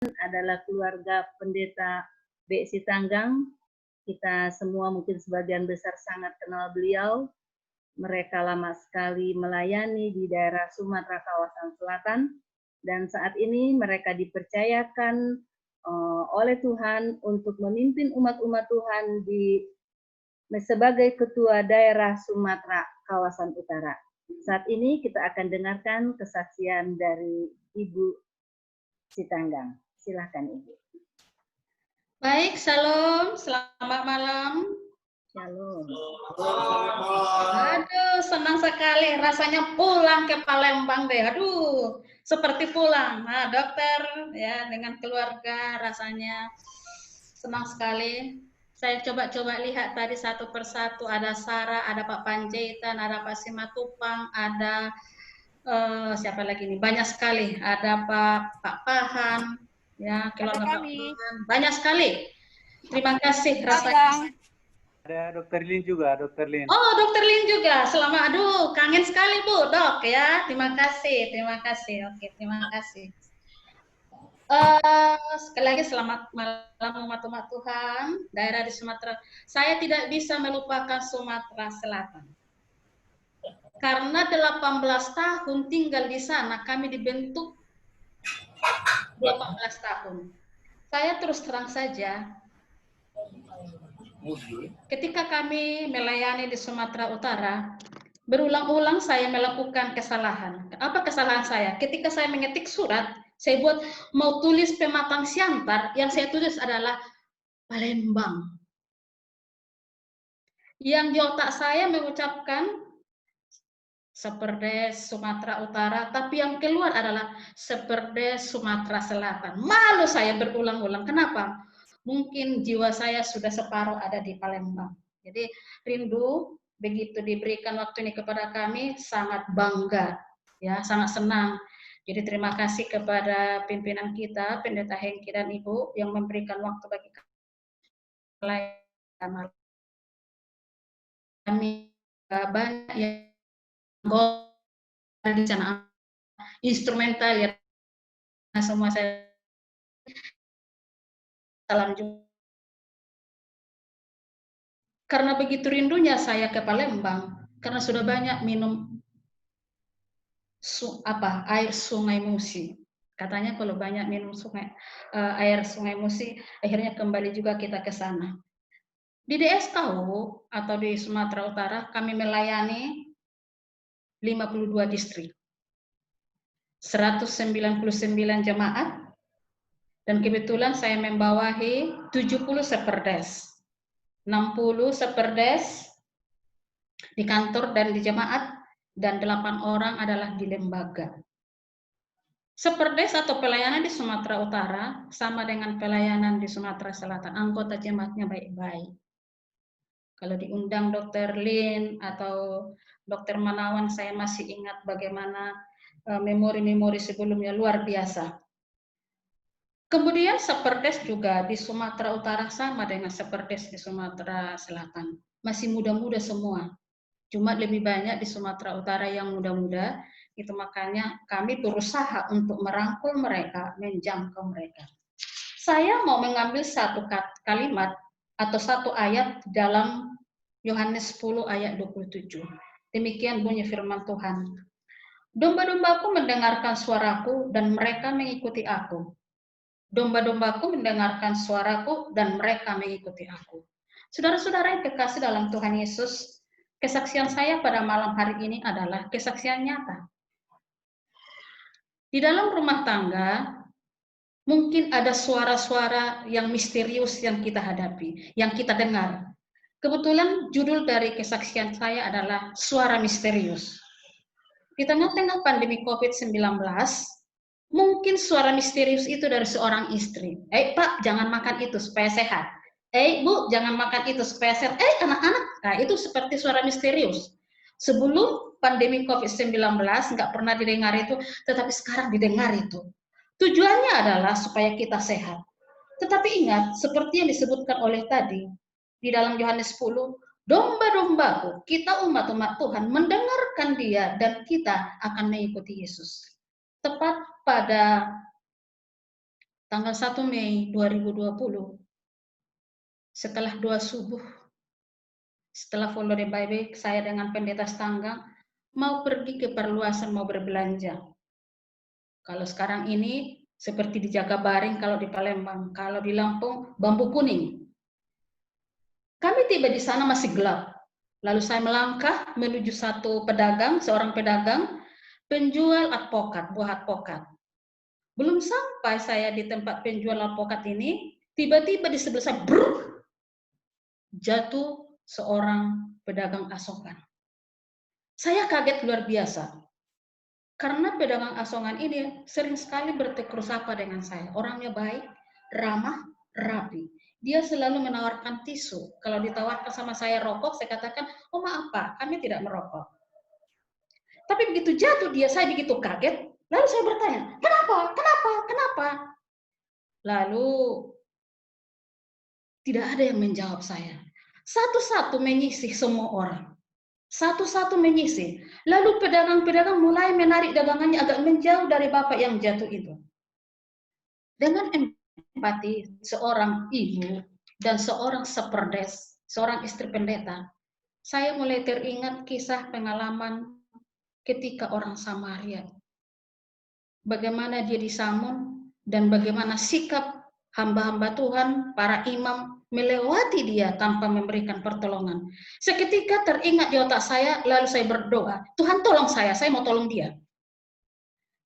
adalah keluarga Pendeta B. Sitanggang. Kita semua mungkin sebagian besar sangat kenal beliau. Mereka lama sekali melayani di daerah Sumatera kawasan selatan, dan saat ini mereka dipercayakan oleh Tuhan untuk memimpin umat-umat Tuhan sebagai ketua daerah Sumatera kawasan utara. Saat ini kita akan dengarkan kesaksian dari Ibu Sitanggang. Silahkan Ibu. Baik, shalom, selamat malam. Shalom. Aduh, senang sekali rasanya pulang ke Palembang deh. Aduh, seperti pulang. Nah, dokter ya dengan keluarga rasanya senang sekali. Saya coba-coba lihat tadi satu persatu, ada Sarah, ada Pak Panjaitan, ada Pak Simatupang, ada siapa lagi nih? Banyak sekali. Ada Pak Pahan, ya keluarga Pak Pahan. Banyak sekali. Terima kasih rasanya. Ada Dokter Lin juga, Dokter Lin. Oh, Dokter Lin juga. Selamat, aduh, kangen sekali Bu, Dok ya. Terima kasih, terima kasih. Oke, terima kasih. Sekali lagi selamat malam umat-umat Tuhan, daerah di Sumatera. Saya tidak bisa melupakan Sumatera Selatan. Karena 18 tahun tinggal di sana, kami dibentuk 18 tahun. Saya terus terang saja, ketika kami melayani di Sumatera Utara, berulang-ulang saya melakukan kesalahan. Apa kesalahan saya? Ketika saya mengetik surat, saya buat mau tulis Pematang Siantar, yang saya tulis adalah Palembang. Yang di otak saya mengucapkan Seperdes Sumatera Utara, tapi yang keluar adalah Seperdes Sumatera Selatan. Malu saya berulang-ulang. Kenapa? Mungkin jiwa saya sudah separuh ada di Palembang. Jadi rindu, begitu diberikan waktu ini kepada kami, sangat bangga, ya, sangat senang. Jadi terima kasih kepada pimpinan kita, Pendeta Hengki dan Ibu, yang memberikan waktu bagi kami banyak yang di sana instrumental ya, semua saya salam juga. Karena begitu rindunya saya ke Palembang, karena sudah banyak minum air Sungai Musi. Katanya kalau banyak minum air Sungai Musi, akhirnya kembali juga kita ke sana. Di DSKU atau di Sumatera Utara kami melayani 52 distrik, 199 jemaat, dan kebetulan saya membawahi 70 seperdes, 60 seperdes di kantor dan di jemaat, dan 8 orang adalah di lembaga. Seperdes atau pelayanan di Sumatera Utara sama dengan pelayanan di Sumatera Selatan, anggota jemaatnya baik-baik. Kalau diundang Dokter Lin atau Dokter Manawan, saya masih ingat bagaimana memori-memori sebelumnya, luar biasa. Kemudian Seperdes juga di Sumatera Utara sama dengan Seperdes di Sumatera Selatan. Masih muda-muda semua. Cuma lebih banyak di Sumatera Utara yang muda-muda, itu makanya kami berusaha untuk merangkul mereka, menjangkau mereka. Saya mau mengambil satu kalimat atau satu ayat dalam Yohanes 10 ayat 27. Demikian bunyi firman Tuhan. Domba-dombaku mendengarkan suaraku dan mereka mengikuti aku. Domba-dombaku mendengarkan suaraku dan mereka mengikuti aku. Saudara-saudara yang kekasih dalam Tuhan Yesus, kesaksian saya pada malam hari ini adalah kesaksian nyata. Di dalam rumah tangga, mungkin ada suara-suara yang misterius yang kita hadapi, yang kita dengar. Kebetulan judul dari kesaksian saya adalah Suara Misterius. Di tengah-tengah pandemi COVID-19, mungkin suara misterius itu dari seorang istri. Pak, jangan makan itu supaya sehat. Bu, jangan makan itu supaya sehat. Anak-anak, nah itu seperti suara misterius. Sebelum pandemi COVID-19 nggak pernah didengar itu, tetapi sekarang didengar itu. Tujuannya adalah supaya kita sehat. Tetapi ingat, seperti yang disebutkan oleh tadi, di dalam Yohanes 10, domba-dombaku, kita umat-umat Tuhan mendengarkan dia dan kita akan mengikuti Yesus. Tepat pada tanggal 1 Mei 2020, setelah doa subuh, setelah follow the Bible, saya dengan pendeta Stanggang mau pergi ke perluasan, mau berbelanja. Kalau sekarang ini seperti di Jakabaring, kalau di Palembang, kalau di Lampung Bambu Kuning. Kami tiba di sana masih gelap. Lalu saya melangkah menuju satu pedagang, seorang pedagang, penjual alpukat, buah alpukat. Belum sampai saya di tempat penjual alpukat ini, tiba-tiba di sebelah saya jatuh seorang pedagang asongan. Saya kaget luar biasa. Karena pedagang asongan ini sering sekali bertegur sapa dengan saya. Orangnya baik, ramah, rapi. Dia selalu menawarkan tisu. Kalau ditawarkan sama saya rokok, saya katakan, oh maaf Pak, kami tidak merokok. Tapi begitu jatuh dia, saya begitu kaget. Lalu saya bertanya, kenapa? Lalu tidak ada yang menjawab saya. Satu-satu menyisih semua orang. Satu-satu menyisih. Lalu pedagang-pedagang mulai menarik dagangannya agak menjauh dari bapak yang jatuh itu. Dengan empati seorang ibu dan seorang seperdes, seorang istri pendeta, saya mulai teringat kisah pengalaman ketika orang Samaria. Bagaimana dia disamun dan bagaimana sikap hamba-hamba Tuhan, para imam melewati dia tanpa memberikan pertolongan. Seketika teringat di otak saya, lalu saya berdoa, Tuhan tolong saya mau tolong dia.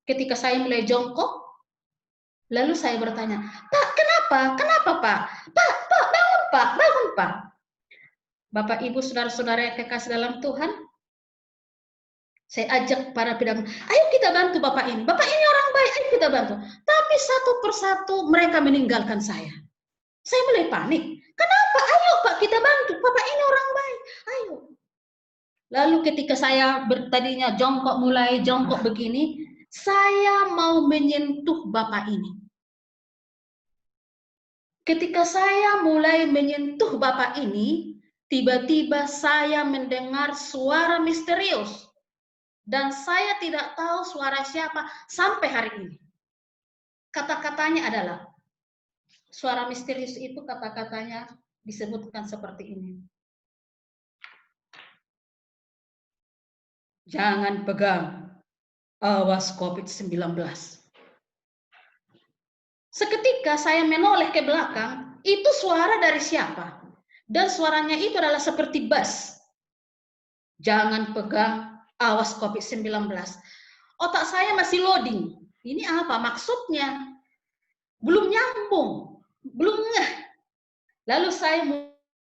Ketika saya mulai jongkok, lalu saya bertanya, Pak, kenapa Pak? Pak, bangun Pak. Bapak, Ibu, saudara-saudara yang kekasih dalam Tuhan, saya ajak para pedagang, ayo kita bantu Bapak ini. Bapak ini orang baik, ayo kita bantu. Tapi satu persatu mereka meninggalkan saya. Saya mulai panik. Kenapa? Ayo Pak, kita bantu. Bapak ini orang baik. Ayo. Lalu ketika saya tadinya mulai jongkok begini, saya mau menyentuh Bapak ini. Ketika saya mulai menyentuh Bapak ini, tiba-tiba saya mendengar suara misterius. Dan saya tidak tahu suara siapa sampai hari ini. Kata-katanya adalah, suara misterius itu kata-katanya disebutkan seperti ini. Jangan pegang, awas COVID-19. Seketika saya menoleh ke belakang, itu suara dari siapa? Dan suaranya itu adalah seperti bass. Jangan pegang, awas COVID-19. Otak saya masih loading. Ini apa maksudnya? Belum nyambung, belum ngeh. Lalu saya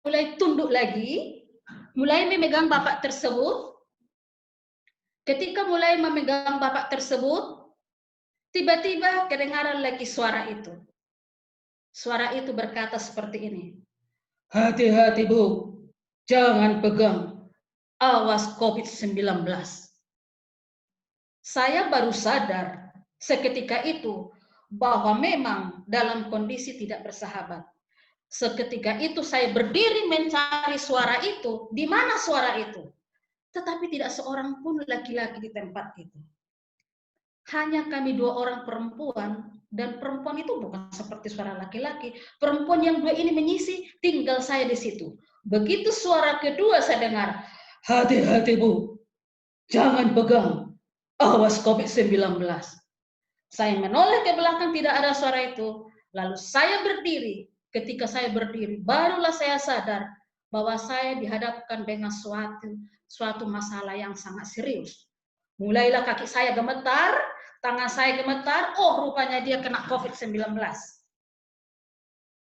mulai tunduk lagi, mulai memegang Bapak tersebut. Ketika mulai memegang Bapak tersebut, tiba-tiba kedengaran lagi suara itu. Suara itu berkata seperti ini. Hati-hati Bu, jangan pegang, awas COVID-19. Saya baru sadar seketika itu bahwa memang dalam kondisi tidak bersahabat. Seketika itu saya berdiri mencari suara itu. Di mana suara itu? Tetapi tidak seorang pun laki-laki di tempat itu. Hanya kami dua orang perempuan, dan perempuan itu bukan seperti suara laki-laki. Perempuan yang dua ini menyisi, tinggal saya di situ. Begitu suara kedua saya dengar, hati-hati Bu, jangan pegang, awas COVID-19. Saya menoleh ke belakang, tidak ada suara itu. Lalu saya berdiri. Ketika saya berdiri, barulah saya sadar bahwa saya dihadapkan dengan suatu masalah yang sangat serius. Mulailah kaki saya gemetar, tangan saya gemetar, oh rupanya dia kena COVID-19.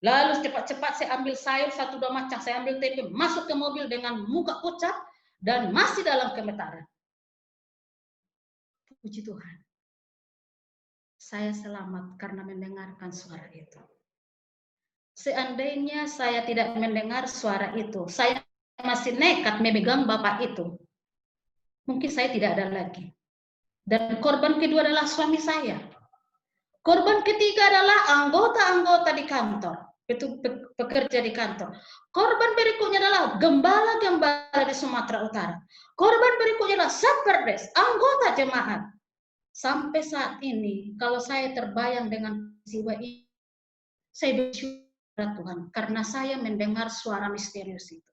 Lalu cepat-cepat saya ambil sayur 1-2 macam, saya ambil tempe, masuk ke mobil dengan muka pucat dan masih dalam gemetaran. Puji Tuhan. Saya selamat karena mendengarkan suara itu. Seandainya saya tidak mendengar suara itu, saya masih nekat memegang Bapak itu, mungkin saya tidak ada lagi. Dan korban kedua adalah suami saya. Korban ketiga adalah anggota-anggota di kantor, itu pekerja di kantor. Korban berikutnya adalah gembala-gembala di Sumatera Utara. Korban berikutnya adalah seperdes, anggota jemaat. Sampai saat ini, kalau saya terbayang dengan peristiwa Saya bersyukur Tuhan karena saya mendengar suara misterius itu.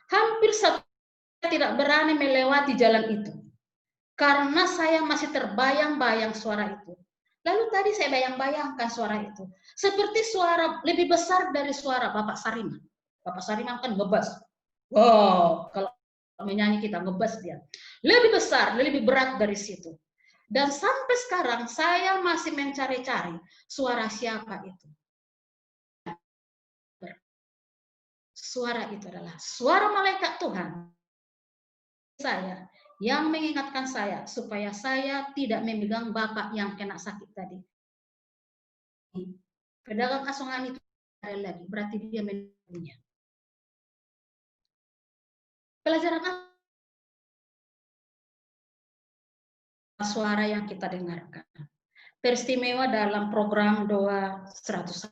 Hampir saya tidak berani melewati jalan itu karena saya masih terbayang-bayang suara itu. Lalu tadi saya bayang-bayangkan suara itu seperti suara lebih besar dari suara Bapak Sariman. Bapak Sariman kan ngebas. Wow, kalau menyanyi kita ngebas dia. Lebih besar, lebih berat dari situ. Dan sampai sekarang saya masih mencari-cari suara siapa itu. Suara itu adalah suara malaikat Tuhan saya yang mengingatkan saya supaya saya tidak memegang bapak yang kena sakit tadi. Pedagang asongan itu ada lagi, berarti dia punya. Pelajaran apa? Suara yang kita dengarkan. Teristimewa dalam program doa 100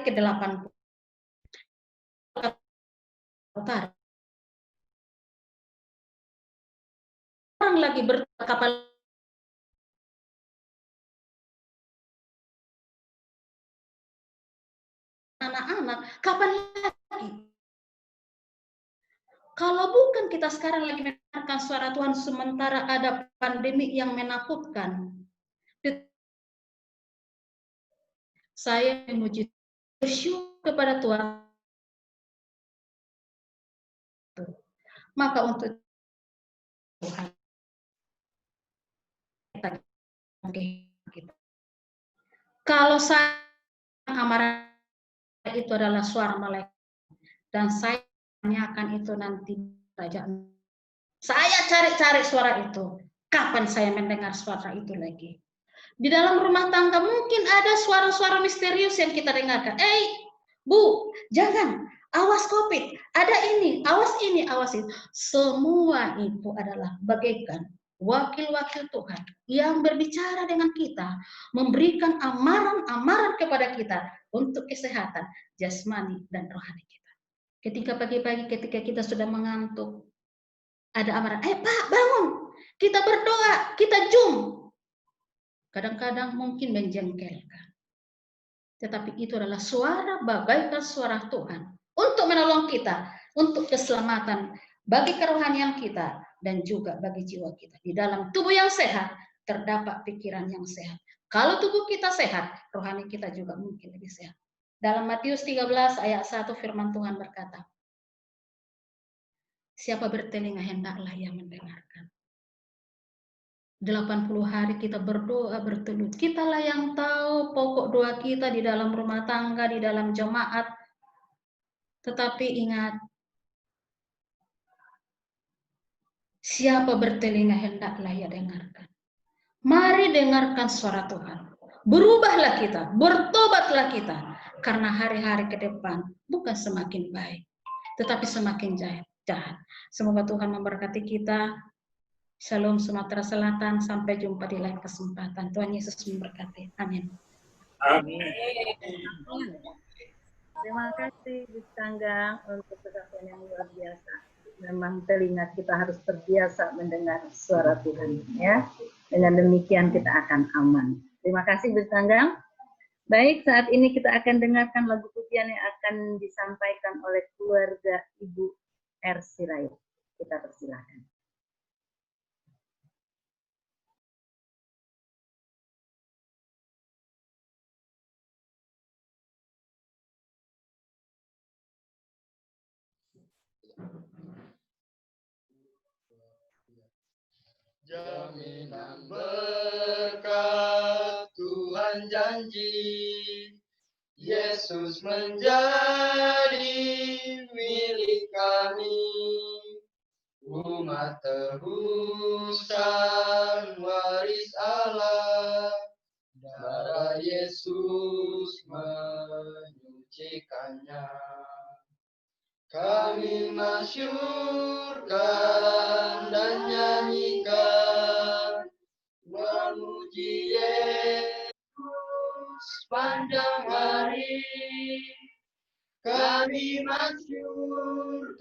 ke 80. Orang lagi berkapal anak-anak, kapan lagi? Kalau bukan kita sekarang lagi mendengarkan suara Tuhan sementara ada pandemi yang menakutkan. Saya memuji bersyukur kepada Tuhan. Maka untuk Tuhan kita. Kalau saya amarah itu adalah suara malaikat dan saya tanyakan itu nanti kerajaan. Saya cari-cari suara itu. Kapan saya mendengar suara itu lagi? Di dalam rumah tangga mungkin ada suara-suara misterius yang kita dengarkan. Bu, jangan, awas COVID, ada ini, awas itu. Semua itu adalah bagaikan wakil-wakil Tuhan yang berbicara dengan kita, memberikan amaran-amaran kepada kita untuk kesehatan jasmani dan rohani kita. Ketika pagi-pagi, ketika kita sudah mengantuk, ada amaran, Pak bangun, kita berdoa, kita jum. Kadang-kadang mungkin menjengkelkan. Tetapi itu adalah suara bagaikan suara Tuhan untuk menolong kita, untuk keselamatan bagi kerohanian kita dan juga bagi jiwa kita. Di dalam tubuh yang sehat terdapat pikiran yang sehat. Kalau tubuh kita sehat, rohani kita juga mungkin lebih sehat. Dalam Matius 13 ayat 1 firman Tuhan berkata, siapa bertelinga hendaklah ia mendengarkan. 80 hari kita berdoa bertelut. Kitalah yang tahu pokok doa kita di dalam rumah tangga, di dalam jemaat. Tetapi ingat, siapa bertelinga hendaklah ia dengarkan. Mari dengarkan suara Tuhan. Berubahlah kita, bertobatlah kita. Karena hari-hari ke depan bukan semakin baik, tetapi semakin jahat. Semoga Tuhan memberkati kita. Shalom Sumatera Selatan, sampai jumpa di lain kesempatan. Tuhan Yesus memberkati. Amin. Amin. Terima kasih Gus Tanggang untuk kesaksian yang luar biasa. Memang telinga kita harus terbiasa mendengar suara Tuhan, ya. Dengan demikian kita akan aman. Terima kasih Gus Tanggang. Baik, saat ini kita akan dengarkan lagu pujian yang akan disampaikan oleh keluarga Ibu R. Sirait. Kita persilakan. Jaminan berkat Tuhan janji, Yesus menjadi milik kami. Umat tebusan waris Allah, darah Yesus menyucikannya. Kami masyurkan dan nyanyikan, memuji Yesus panjang hari. Kami masyurkan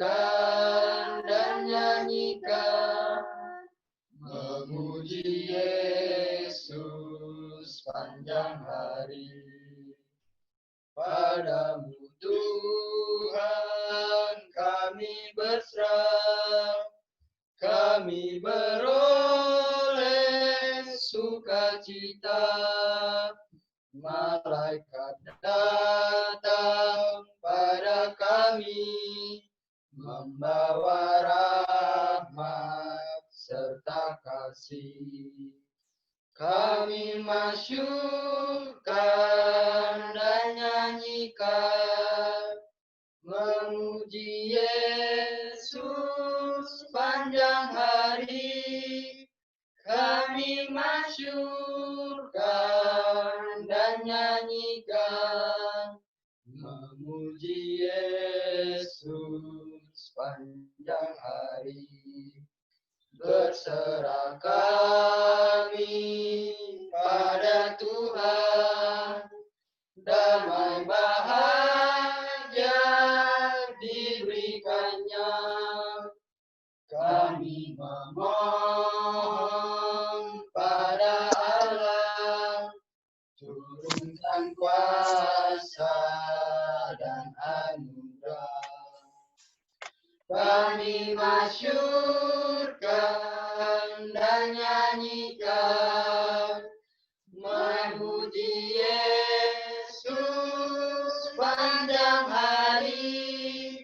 dan nyanyikan, memuji Yesus sepanjang hari. Padamu Tuhan kami berserah, kami beroleh sukacita. Malaikat datang pada kami, membawa rahmat serta kasih. Kami masyurkan dan nyanyikan, memuji Yesus sepanjang hari. Kami masyurkan dan nyanyikan, memuji Yesus sepanjang hari. Berserah kami pada Tuhan, damai bahagia diberikannya. Kami memohon pada Allah, turunkan kuasa dan anugerah. Kami masyurkan dan nyanyikan, memuji Yesus sepanjang hari.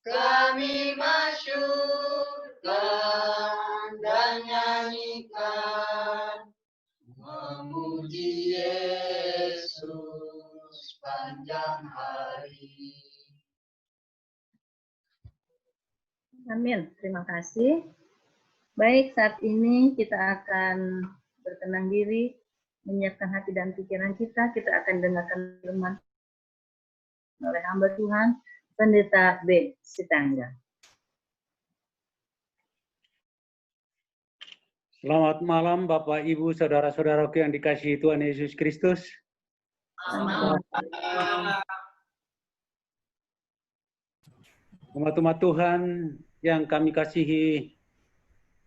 Kami masyurkan dan nyanyikan, memuji Yesus sepanjang hari. Amin. Terima kasih. Baik, saat ini kita akan bertenang diri, menyiapkan hati dan pikiran kita. Kita akan dengarkan firman oleh hamba Tuhan, Pendeta B. Sitanggang. Selamat malam Bapak, Ibu, Saudara-saudaraku yang dikasihi Tuhan Yesus Kristus. Umat-umat Tuhan yang kami kasihi,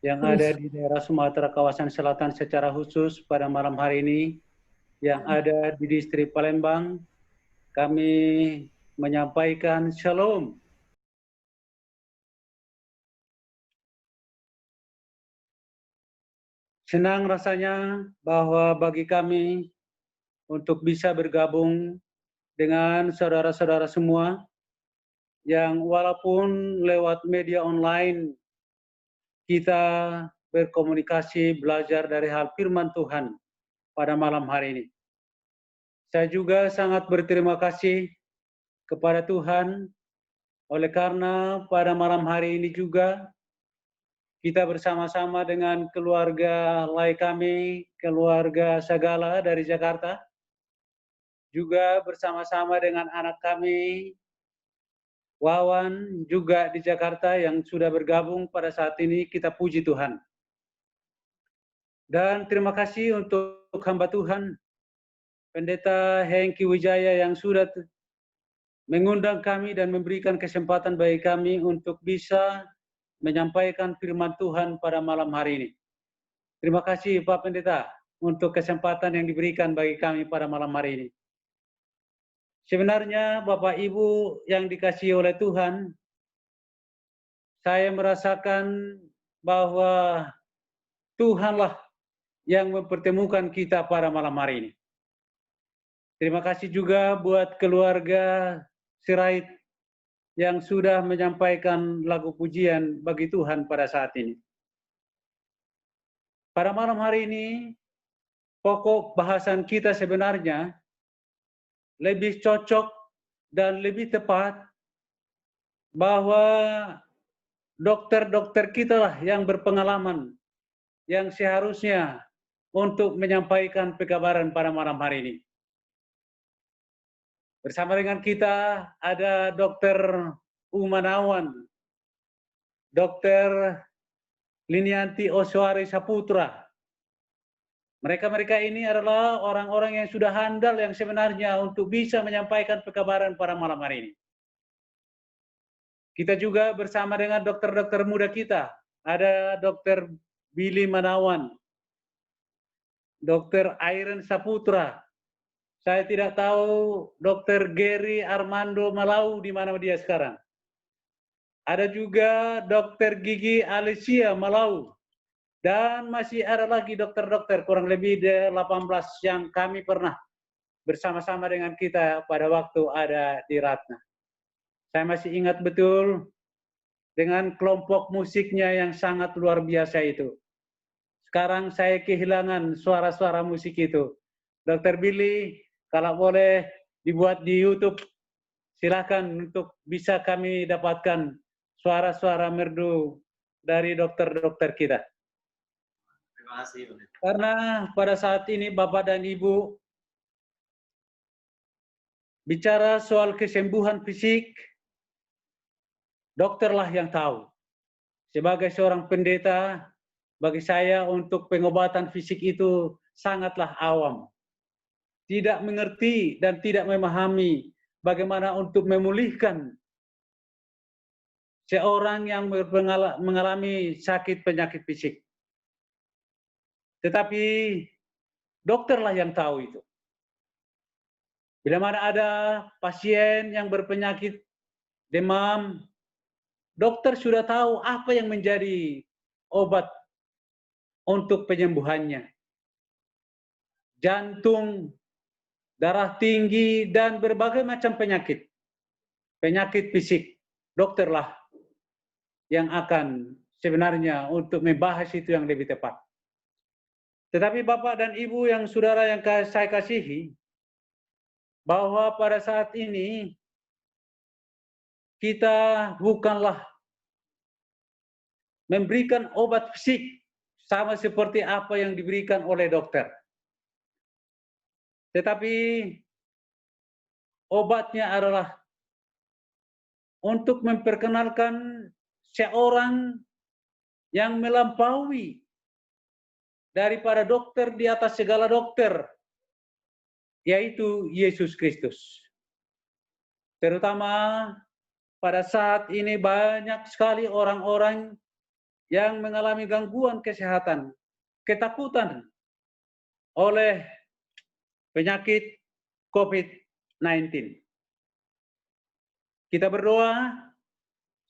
yang ada di daerah Sumatera kawasan selatan secara khusus pada malam hari ini, yang ada di distrik Palembang, kami menyampaikan shalom. Senang rasanya bahwa bagi kami untuk bisa bergabung dengan saudara-saudara semua yang walaupun lewat media online kita berkomunikasi, belajar dari hal firman Tuhan pada malam hari ini. Saya juga sangat berterima kasih kepada Tuhan oleh karena pada malam hari ini juga kita bersama-sama dengan keluarga lai kami, keluarga Sagala dari Jakarta, juga bersama-sama dengan anak kami, Wawan, juga di Jakarta yang sudah bergabung pada saat ini. Kita puji Tuhan. Dan terima kasih untuk hamba Tuhan, Pendeta Hengki Wijaya yang sudah mengundang kami dan memberikan kesempatan bagi kami untuk bisa menyampaikan firman Tuhan pada malam hari ini. Terima kasih Pak Pendeta untuk kesempatan yang diberikan bagi kami pada malam hari ini. Sebenarnya Bapak Ibu yang dikasihi oleh Tuhan, saya merasakan bahwa Tuhanlah yang mempertemukan kita pada malam hari ini. Terima kasih juga buat keluarga Sirait yang sudah menyampaikan lagu pujian bagi Tuhan pada saat ini. Pada malam hari ini, pokok bahasan kita sebenarnya lebih cocok dan lebih tepat bahwa dokter-dokter kita lah yang berpengalaman, yang seharusnya untuk menyampaikan pekabaran pada malam hari ini. Bersama dengan kita ada Dr. Umanawan, Dr. Linianti Oswari Saputra. Mereka-mereka ini adalah orang-orang yang sudah handal yang sebenarnya untuk bisa menyampaikan pekabaran pada malam hari ini. Kita juga bersama dengan dokter-dokter muda kita. Ada Dr. Billy Manawan. Dr. Iren Saputra. Saya tidak tahu Dr. Gary Armando Malau di mana dia sekarang. Ada juga Dr. Gigi Alicia Malau. Dan masih ada lagi dokter-dokter, kurang lebih 18 yang kami pernah bersama-sama dengan kita pada waktu ada di Ratna. Saya masih ingat betul dengan kelompok musiknya yang sangat luar biasa itu. Sekarang saya kehilangan suara-suara musik itu. Dr. Billy, kalau boleh dibuat di YouTube, silakan untuk bisa kami dapatkan suara-suara merdu dari dokter-dokter kita. Terima kasih. Karena pada saat ini Bapak dan Ibu bicara soal kesembuhan fisik, dokterlah yang tahu. Sebagai seorang pendeta, bagi saya untuk pengobatan fisik itu sangatlah awam. Tidak mengerti dan tidak memahami bagaimana untuk memulihkan seorang yang mengalami sakit penyakit fisik. Tetapi dokterlah yang tahu itu. Bila mana ada pasien yang berpenyakit demam, dokter sudah tahu apa yang menjadi obat untuk penyembuhannya. Jantung, darah tinggi, dan berbagai macam penyakit. Penyakit fisik, dokterlah yang akan sebenarnya untuk membahas itu yang lebih tepat. Tetapi Bapak dan Ibu yang saudara yang saya kasihi, bahwa pada saat ini kita bukanlah memberikan obat fisik sama seperti apa yang diberikan oleh dokter. Tetapi obatnya adalah untuk memperkenalkan seorang yang melampaui daripada dokter di atas segala dokter, yaitu Yesus Kristus. Terutama pada saat ini banyak sekali orang-orang yang mengalami gangguan kesehatan, ketakutan oleh penyakit COVID-19. Kita berdoa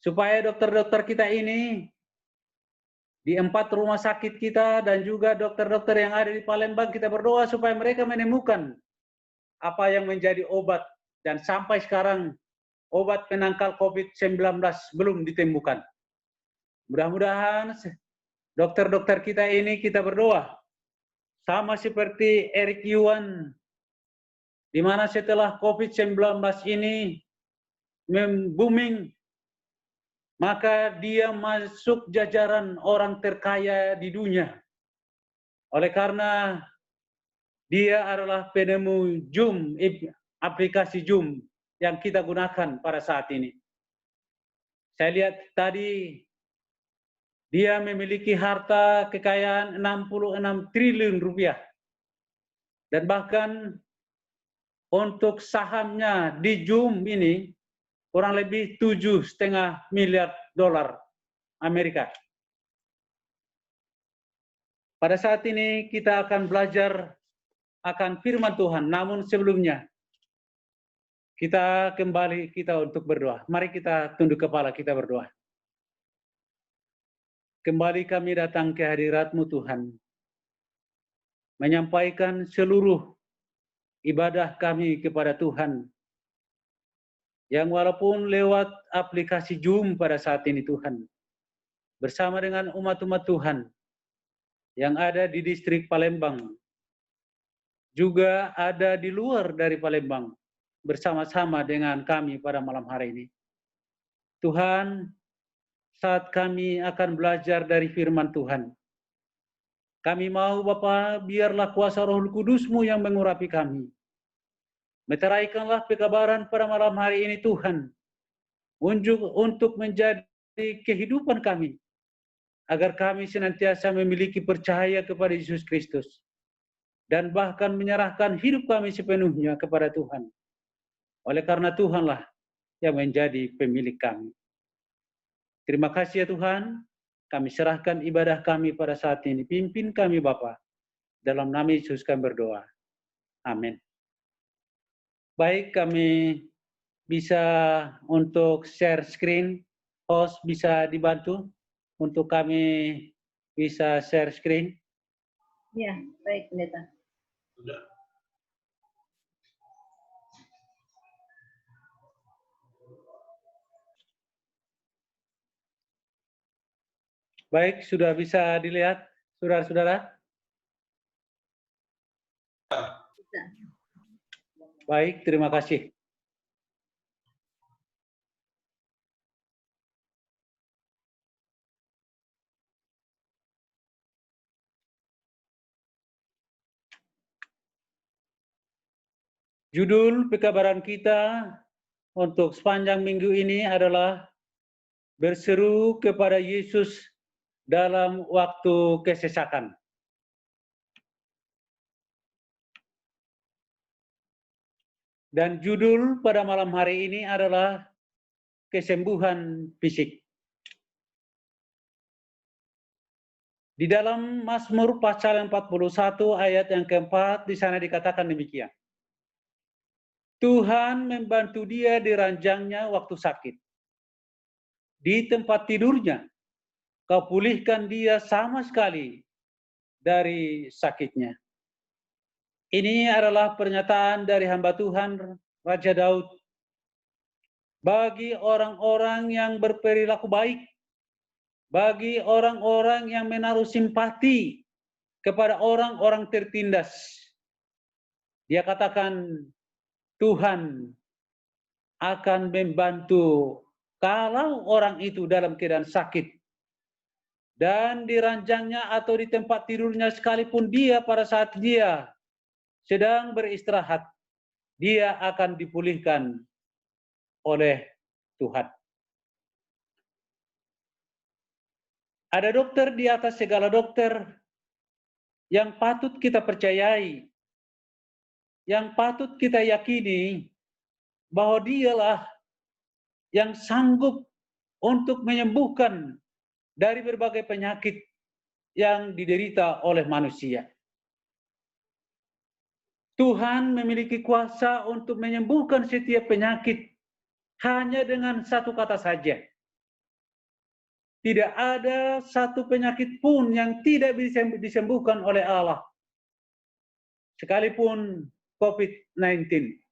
supaya dokter-dokter kita ini di 4 rumah sakit kita dan juga dokter-dokter yang ada di Palembang, kita berdoa supaya mereka menemukan apa yang menjadi obat, dan sampai sekarang obat penangkal COVID-19 belum ditemukan. Mudah-mudahan dokter-dokter kita ini, kita berdoa sama seperti Eric Yuan, di mana setelah COVID-19 ini booming, maka dia masuk jajaran orang terkaya di dunia. Oleh karena dia adalah penemu Zoom, aplikasi Zoom yang kita gunakan pada saat ini. Saya lihat tadi dia memiliki harta kekayaan 66 triliun rupiah. Dan bahkan untuk sahamnya di Zoom ini kurang lebih 7,5 miliar dolar Amerika. Pada saat ini kita akan belajar akan firman Tuhan, namun sebelumnya kita kembali untuk berdoa. Mari kita tunduk kepala, kita berdoa. Kembali kami datang ke hadirat-Mu Tuhan, menyampaikan seluruh ibadah kami kepada Tuhan, yang walaupun lewat aplikasi Zoom pada saat ini Tuhan, bersama dengan umat-umat Tuhan yang ada di distrik Palembang, juga ada di luar dari Palembang, bersama-sama dengan kami pada malam hari ini. Tuhan, saat kami akan belajar dari firman Tuhan, kami mau Bapa, biarlah kuasa Roh Kudus-Mu yang mengurapi kami. Meteraikanlah pekabaran pada malam hari ini Tuhan, untuk menjadi kehidupan kami, agar kami senantiasa memiliki percaya kepada Yesus Kristus, dan bahkan menyerahkan hidup kami sepenuhnya kepada Tuhan. Oleh karena Tuhanlah yang menjadi pemilik kami. Terima kasih ya Tuhan, kami serahkan ibadah kami pada saat ini. Pimpin kami Bapa, Dalam nama Yesus kami berdoa. Amin. Baik, kami bisa untuk share screen. Host bisa dibantu untuk kami bisa share screen. Ya, baik pendeta. Sudah. Baik, sudah bisa dilihat, saudara-saudara? Bisa. Baik, terima kasih. Judul pekabaran kita untuk sepanjang minggu ini adalah berseru kepada Yesus dalam waktu kesesakan. Dan judul pada malam hari ini adalah kesembuhan fisik. Di dalam Mazmur pasal 41 ayat yang keempat di sana dikatakan demikian. Tuhan membantu dia di ranjangnya waktu sakit. Di tempat tidurnya, kau pulihkan dia sama sekali dari sakitnya. Ini adalah pernyataan dari hamba Tuhan Raja Daud bagi orang-orang yang berperilaku baik, bagi orang-orang yang menaruh simpati kepada orang-orang tertindas. Dia katakan, Tuhan akan membantu kalau orang itu dalam keadaan sakit. Dan di ranjangnya atau di tempat tidurnya sekalipun dia pada saat dia sedang beristirahat, dia akan dipulihkan oleh Tuhan. Ada dokter di atas segala dokter yang patut kita percayai, yang patut kita yakini bahwa dialah yang sanggup untuk menyembuhkan dari berbagai penyakit yang diderita oleh manusia. Tuhan memiliki kuasa untuk menyembuhkan setiap penyakit hanya dengan satu kata saja. Tidak ada satu penyakit pun yang tidak bisa disembuhkan oleh Allah. Sekalipun COVID-19.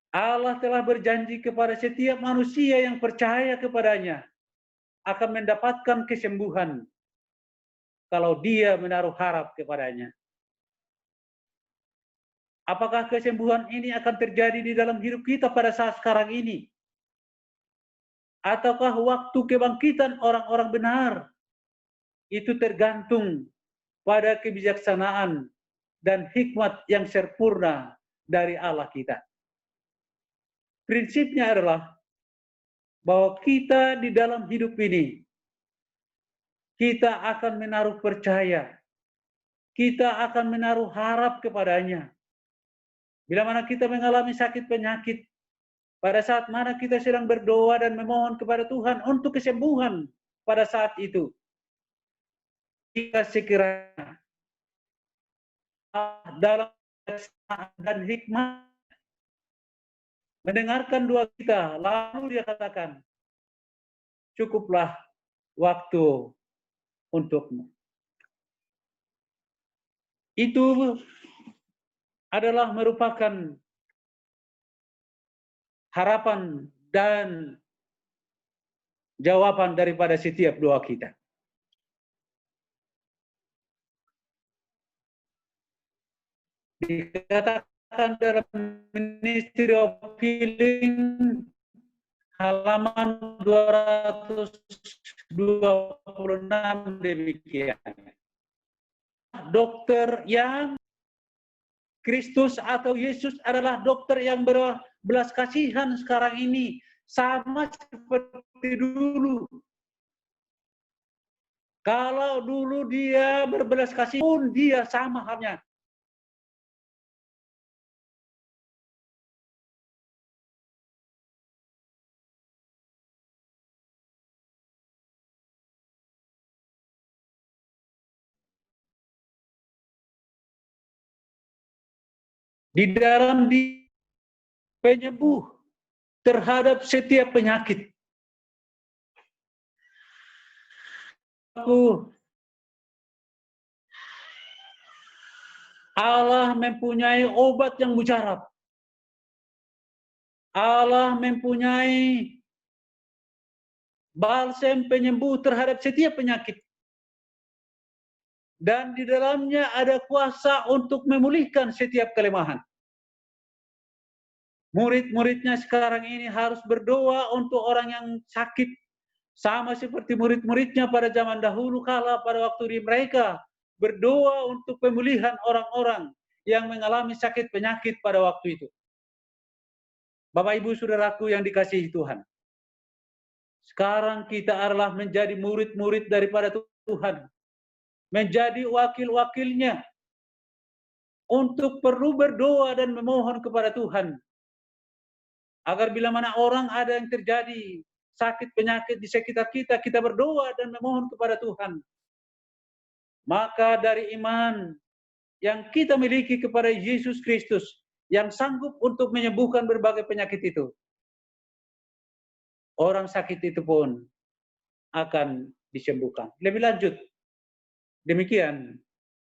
Allah telah berjanji kepada setiap manusia yang percaya kepadanya akan mendapatkan kesembuhan kalau dia menaruh harap kepadanya. Apakah kesembuhan ini akan terjadi di dalam hidup kita pada saat sekarang ini? Ataukah waktu kebangkitan orang-orang benar? Itu tergantung pada kebijaksanaan dan hikmat yang sempurna dari Allah kita. Prinsipnya adalah bahwa kita di dalam hidup ini, kita akan menaruh percaya, kita akan menaruh harap kepadanya. Bila mana kita mengalami sakit penyakit, pada saat mana kita sedang berdoa dan memohon kepada Tuhan untuk kesembuhan pada saat itu, kita sekiranya dalam dan hikmah mendengarkan doa kita, lalu dia katakan, cukuplah waktu untukmu. Itu adalah merupakan harapan dan jawaban daripada setiap doa kita. Dikatakan dalam Ministry of Healing halaman 226 demikian. Dokter yang Kristus atau Yesus adalah dokter yang berbelas kasihan sekarang ini, sama seperti dulu. Kalau dulu dia berbelas kasih pun dia sama halnya. di dalam penyembuh terhadap setiap penyakit. Allah mempunyai obat yang mujarab. Allah mempunyai balsam penyembuh terhadap setiap penyakit. Dan di dalamnya ada kuasa untuk memulihkan setiap kelemahan. Murid-muridnya sekarang ini harus berdoa untuk orang yang sakit. Sama seperti murid-muridnya pada zaman dahulu kala pada waktu mereka berdoa untuk pemulihan orang-orang yang mengalami sakit penyakit pada waktu itu. Bapak Ibu Saudaraku yang dikasihi Tuhan. Sekarang kita adalah menjadi murid-murid daripada Tuhan. Menjadi wakil-wakilnya. Untuk perlu berdoa dan memohon kepada Tuhan. Agar bila mana orang ada yang terjadi sakit penyakit di sekitar kita, kita berdoa dan memohon kepada Tuhan. Maka dari iman yang kita miliki kepada Yesus Kristus, yang sanggup untuk menyembuhkan berbagai penyakit itu, orang sakit itu pun akan disembuhkan. Lebih lanjut, demikian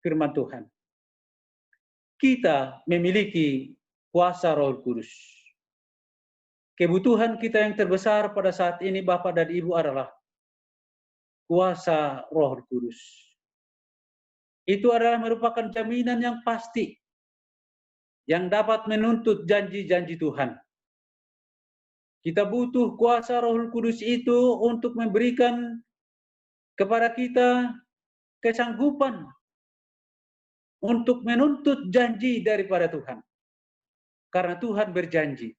firman Tuhan. Kita memiliki kuasa Roh Kudus. Kebutuhan kita yang terbesar pada saat ini, Bapak dan Ibu, adalah kuasa Roh Kudus. Itu adalah merupakan jaminan yang pasti yang dapat menuntut janji-janji Tuhan. Kita butuh kuasa Roh Kudus itu untuk memberikan kepada kita kesanggupan untuk menuntut janji daripada Tuhan. Karena Tuhan berjanji.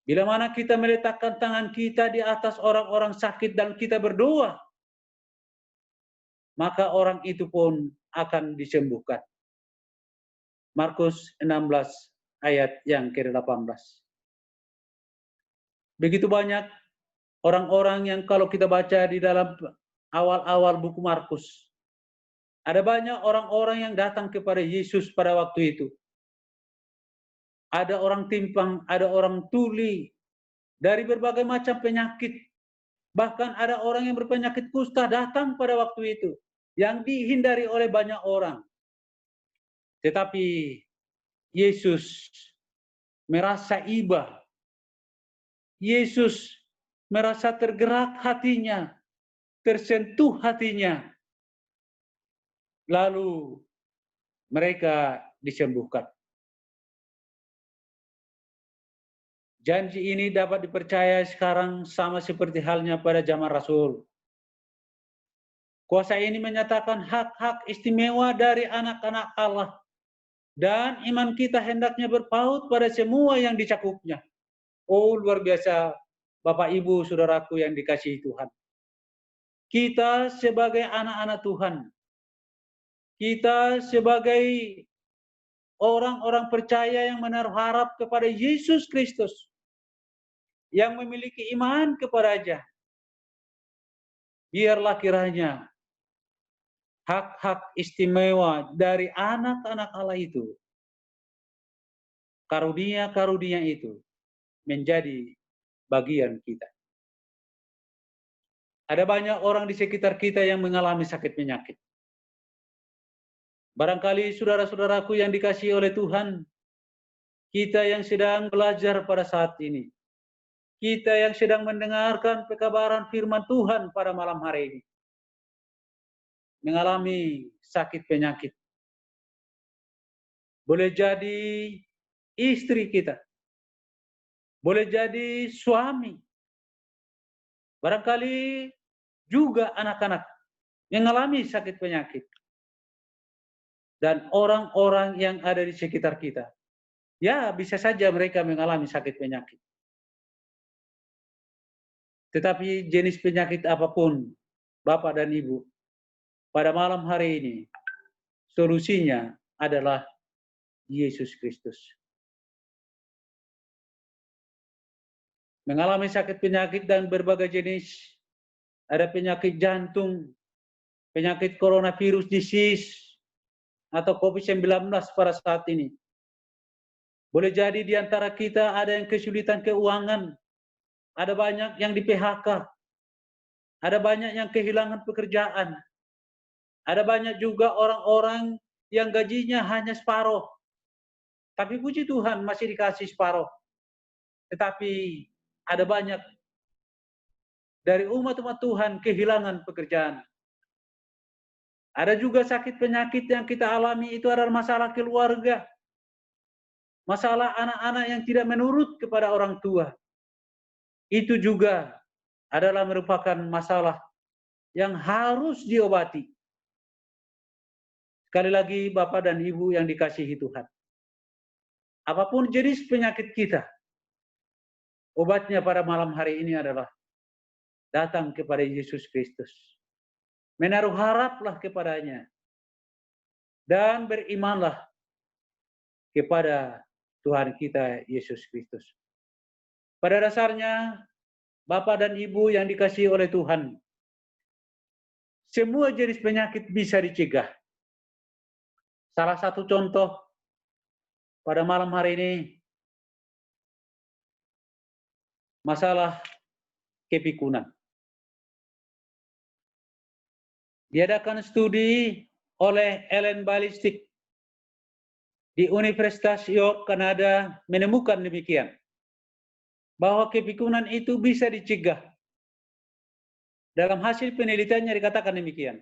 Bila mana kita meletakkan tangan kita di atas orang-orang sakit dan kita berdoa, maka orang itu pun akan disembuhkan. Markus 16 ayat yang ke-18. Begitu banyak orang-orang yang kalau kita baca di dalam awal-awal buku Markus, ada banyak orang-orang yang datang kepada Yesus pada waktu itu. Ada orang timpang, ada orang tuli, dari berbagai macam penyakit. Bahkan ada orang yang berpenyakit kusta datang pada waktu itu, yang dihindari oleh banyak orang. Tetapi Yesus merasa iba. Yesus merasa tergerak hatinya, tersentuh hatinya. Lalu mereka disembuhkan. Janji ini dapat dipercaya sekarang sama seperti halnya pada zaman Rasul. Kuasa ini menyatakan hak-hak istimewa dari anak-anak Allah. Dan iman kita hendaknya berpaut pada semua yang dicakupnya. Oh, luar biasa Bapak Ibu Saudaraku yang dikasihi Tuhan. Kita sebagai anak-anak Tuhan. Kita sebagai orang-orang percaya yang menaruh harap kepada Yesus Kristus. Yang memiliki iman kepada-Nya. Biarlah kiranya hak-hak istimewa dari anak-anak Allah itu, karunia-karunia itu menjadi bagian kita. Ada banyak orang di sekitar kita yang mengalami sakit penyakit. Barangkali saudara-saudaraku yang dikasihi oleh Tuhan, kita yang sedang belajar pada saat ini, kita yang sedang mendengarkan pekabaran firman Tuhan pada malam hari ini, mengalami sakit penyakit. Boleh jadi istri kita, boleh jadi suami, barangkali juga anak-anak mengalami sakit penyakit. Dan orang-orang yang ada di sekitar kita, ya bisa saja mereka mengalami sakit penyakit. Tetapi jenis penyakit apapun, Bapak dan Ibu, pada malam hari ini, solusinya adalah Yesus Kristus. Mengalami sakit penyakit dan berbagai jenis, ada penyakit jantung, penyakit coronavirus disease, atau COVID-19 pada saat ini. Boleh jadi di antara kita ada yang kesulitan keuangan, ada banyak yang di PHK, ada banyak yang kehilangan pekerjaan, ada banyak juga orang-orang yang gajinya hanya separuh. Tapi puji Tuhan masih dikasih separuh. Tetapi ada banyak dari umat-umat Tuhan kehilangan pekerjaan. Ada juga sakit penyakit yang kita alami, itu adalah masalah keluarga. Masalah anak-anak yang tidak menurut kepada orang tua. Itu juga adalah merupakan masalah yang harus diobati. Sekali lagi Bapak dan Ibu yang dikasihi Tuhan. Apapun jenis penyakit kita, obatnya pada malam hari ini adalah datang kepada Yesus Kristus. Menaruh haraplah kepadanya. Dan berimanlah kepada Tuhan kita Yesus Kristus. Pada dasarnya, Bapak dan Ibu yang dikasihi oleh Tuhan, semua jenis penyakit bisa dicegah. Salah satu contoh pada malam hari ini, masalah kepikunan. Diadakan studi oleh Ellen Ballistic di Universitas York, Kanada, menemukan demikian, bahwa kepikunan itu bisa dicegah. Dalam hasil penelitiannya dikatakan demikian.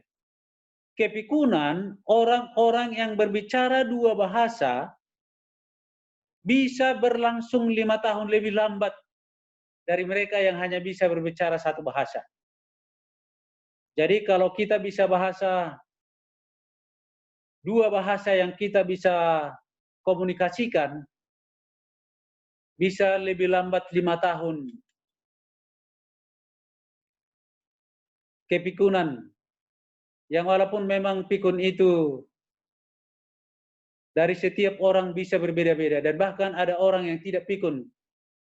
Kepikunan, orang-orang yang berbicara dua bahasa bisa berlangsung 5 tahun lebih lambat dari mereka yang hanya bisa berbicara satu bahasa. Jadi kalau kita bisa dua bahasa yang kita bisa komunikasikan, bisa lebih lambat 5 tahun. Kepikunan, yang walaupun memang pikun itu dari setiap orang bisa berbeda-beda, dan bahkan ada orang yang tidak pikun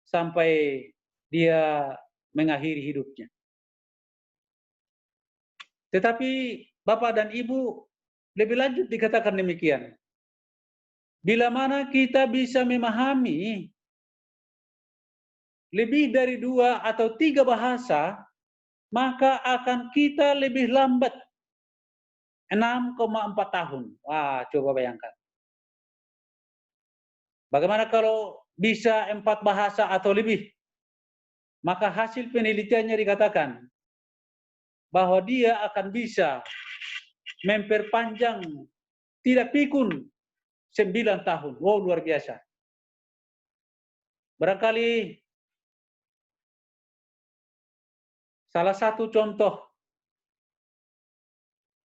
sampai dia mengakhiri hidupnya. Tetapi Bapak dan Ibu, lebih lanjut dikatakan demikian. Bila mana kita bisa memahami lebih dari 2 atau 3 bahasa, maka akan kita lebih lambat 6,4 tahun. Wah, coba bayangkan. Bagaimana kalau bisa 4 bahasa atau lebih? Maka hasil penelitiannya dikatakan bahwa dia akan bisa memperpanjang tidak pikun 9 tahun. Wow, luar biasa. Barangkali salah satu contoh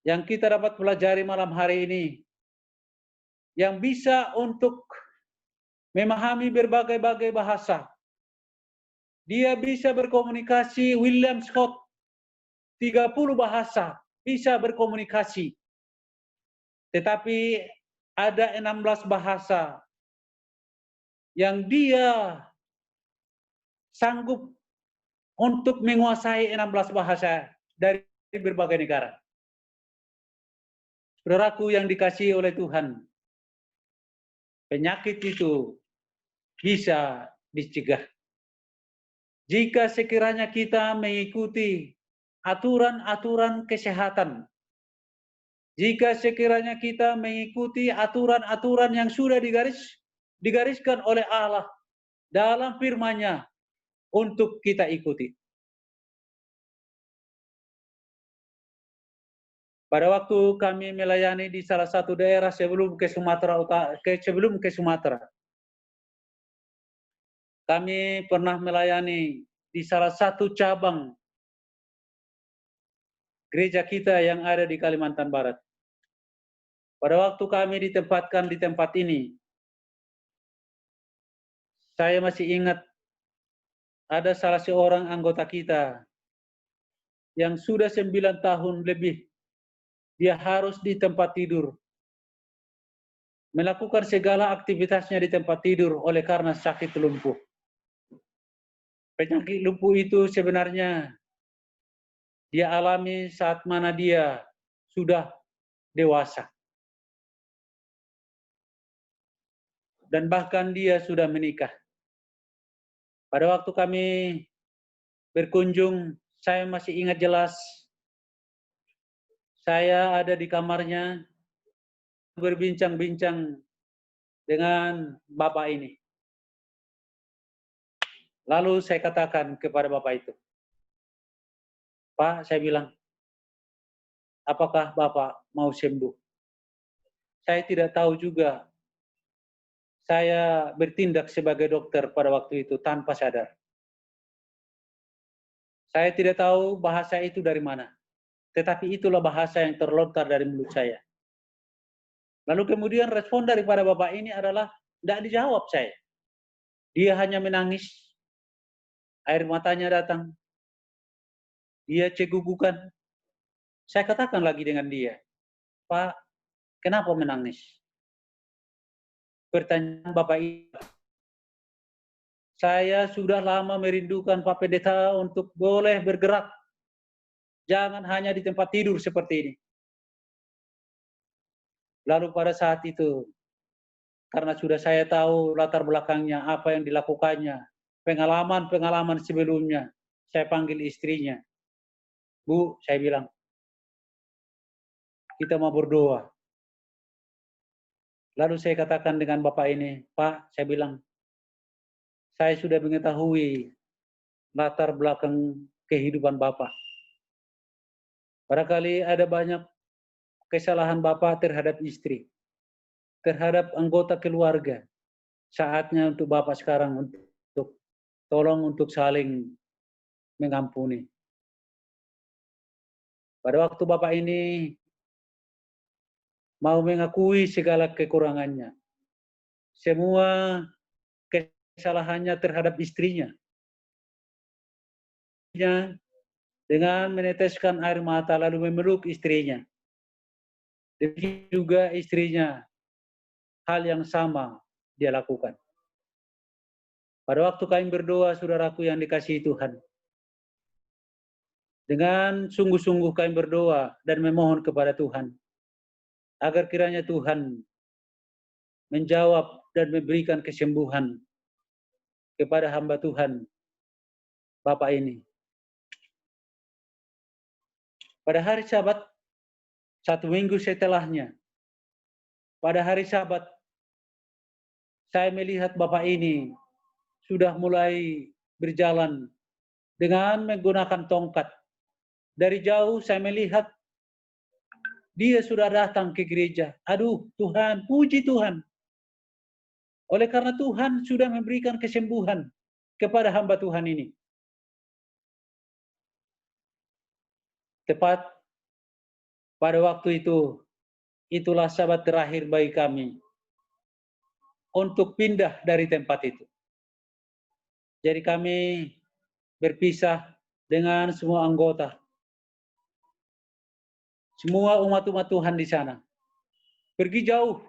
yang kita dapat pelajari malam hari ini, yang bisa untuk memahami berbagai-bagai bahasa. Dia bisa berkomunikasi, William Scott, 30 bahasa, bisa berkomunikasi. Tetapi ada 16 bahasa yang dia sanggup untuk menguasai 16 bahasa dari berbagai negara. Saudaraku yang dikasihi oleh Tuhan, penyakit itu bisa dicegah jika sekiranya kita mengikuti aturan-aturan kesehatan. Jika sekiranya kita mengikuti aturan-aturan yang sudah digariskan oleh Allah dalam firman-Nya untuk kita ikuti. Pada waktu kami melayani di salah satu daerah sebelum ke Sumatera, kami pernah melayani di salah satu cabang gereja kita yang ada di Kalimantan Barat. Pada waktu kami ditempatkan di tempat ini, saya masih ingat ada salah seorang anggota kita yang sudah 9 tahun lebih, dia harus di tempat tidur, melakukan segala aktivitasnya di tempat tidur oleh karena sakit lumpuh. Penyakit lumpuh itu sebenarnya dia alami saat mana dia sudah dewasa. dan bahkan dia sudah menikah. Pada waktu kami berkunjung, saya masih ingat jelas, saya ada di kamarnya berbincang-bincang dengan bapak ini. Lalu saya katakan kepada bapak itu, Pak, saya bilang, apakah bapak mau sembuh? Saya tidak tahu juga. Saya bertindak sebagai dokter pada waktu itu tanpa sadar. Saya tidak tahu bahasa itu dari mana. Tetapi itulah bahasa yang terlontar dari mulut saya. Lalu kemudian respon daripada bapak ini adalah tidak dijawab saya. Dia hanya menangis. Air matanya datang. Dia cegugukan. Saya katakan lagi dengan dia, Pak, kenapa menangis? Pertanyaan bapak ini, saya sudah lama merindukan Pak Pendeta untuk boleh bergerak. Jangan hanya di tempat tidur seperti ini. Lalu pada saat itu, karena sudah saya tahu latar belakangnya, apa yang dilakukannya, pengalaman-pengalaman sebelumnya, saya panggil istrinya. Bu, saya bilang, kita mau berdoa. Lalu saya katakan dengan bapak ini, Pak, saya bilang, saya sudah mengetahui latar belakang kehidupan bapak. Barangkali ada banyak kesalahan bapak terhadap istri, terhadap anggota keluarga. Saatnya untuk bapak sekarang untuk tolong untuk saling mengampuni. Pada waktu bapak ini mau mengakui segala kekurangannya, semua kesalahannya terhadap istrinya, dengan meneteskan air mata lalu memeluk istrinya. Demikian juga istrinya, hal yang sama dia lakukan. Pada waktu kami berdoa, saudaraku yang dikasihi Tuhan, dengan sungguh-sungguh kami berdoa dan memohon kepada Tuhan, agar kiranya Tuhan menjawab dan memberikan kesembuhan kepada hamba Tuhan, Bapak ini. Pada hari Sabat, 1 minggu setelahnya, pada hari Sabat, saya melihat Bapak ini sudah mulai berjalan dengan menggunakan tongkat. Dari jauh saya melihat dia sudah datang ke gereja. Aduh Tuhan, puji Tuhan. Oleh karena Tuhan sudah memberikan kesembuhan kepada hamba Tuhan ini. Tepat pada waktu itu, itulah Sabat terakhir bagi kami untuk pindah dari tempat itu. Jadi kami berpisah dengan semua anggota, semua umat-umat Tuhan di sana. Pergi jauh,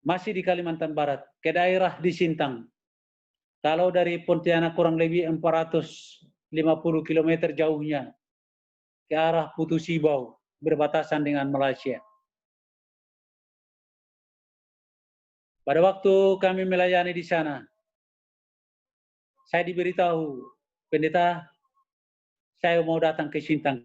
masih di Kalimantan Barat, ke daerah di Sintang. Kalau dari Pontianak kurang lebih 450 km jauhnya, ke arah Putu Sibau, berbatasan dengan Malaysia. Pada waktu kami melayani di sana, saya diberitahu, pendeta, saya mau datang ke Sintang.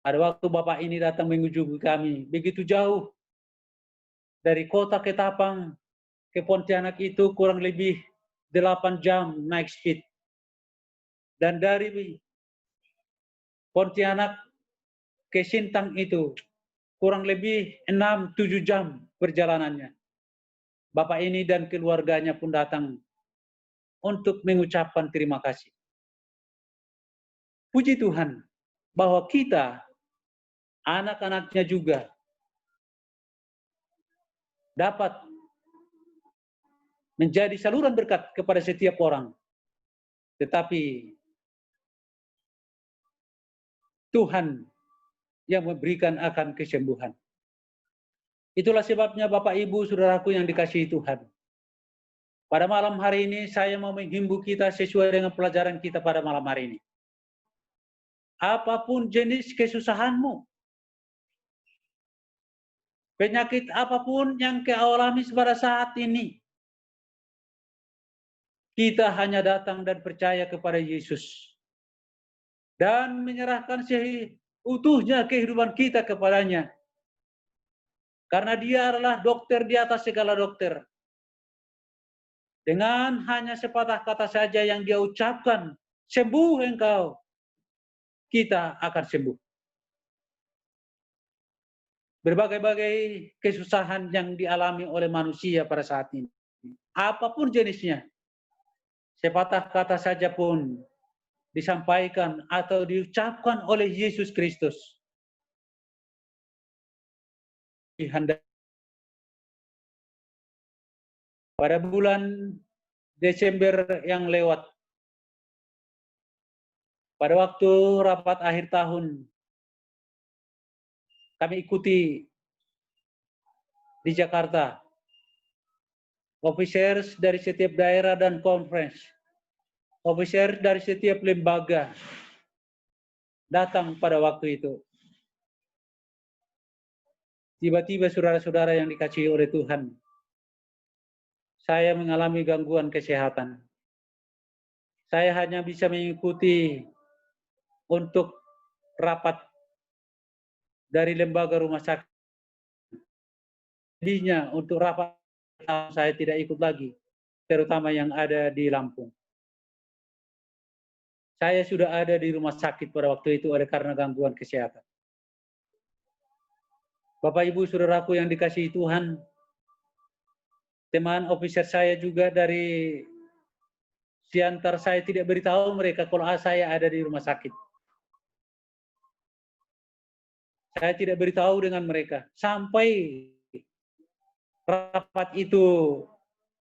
Pada waktu Bapak ini datang mengunjungi kami, begitu jauh. Dari kota ke Tapang, ke Pontianak itu kurang lebih 8 jam naik speed. Dan dari Pontianak ke Sintang itu kurang lebih 6-7 jam perjalanannya. Bapak ini dan keluarganya pun datang untuk mengucapkan terima kasih. Puji Tuhan bahwa kita, anak-anaknya juga, dapat menjadi saluran berkat kepada setiap orang. Tetapi Tuhan yang memberikan akan kesembuhan. Itulah sebabnya Bapak Ibu Saudaraku yang dikasihi Tuhan. Pada malam hari ini saya mau menghimbau kita sesuai dengan pelajaran kita pada malam hari ini. Apapun jenis kesusahanmu, penyakit apapun yang kau alami pada saat ini, kita hanya datang dan percaya kepada Yesus dan menyerahkan seutuhnya kehidupan kita kepadanya. Karena dia adalah dokter di atas segala dokter. Dengan hanya sepatah kata saja yang dia ucapkan, sembuh engkau, kita akan sembuh. Berbagai-bagai kesusahan yang dialami oleh manusia pada saat ini, apapun jenisnya, sepatah kata saja pun disampaikan atau diucapkan oleh Yesus Kristus, pada bulan Desember yang lewat, pada waktu rapat akhir tahun, kami ikuti di Jakarta, officers dari setiap daerah dan conference, officer dari setiap lembaga datang pada waktu itu. Tiba-tiba saudara-saudara yang dikasihi oleh Tuhan, saya mengalami gangguan kesehatan. Saya hanya bisa mengikuti untuk rapat dari lembaga rumah sakit. Jadinya untuk rapat saya tidak ikut lagi, terutama yang ada di Lampung. Saya sudah ada di rumah sakit pada waktu itu oleh karena gangguan kesehatan. Bapak Ibu saudaraku yang dikasihi Tuhan, teman officer saya juga dari Siantar, saya tidak beritahu mereka kalau saya ada di rumah sakit. Saya tidak beritahu dengan mereka sampai rapat itu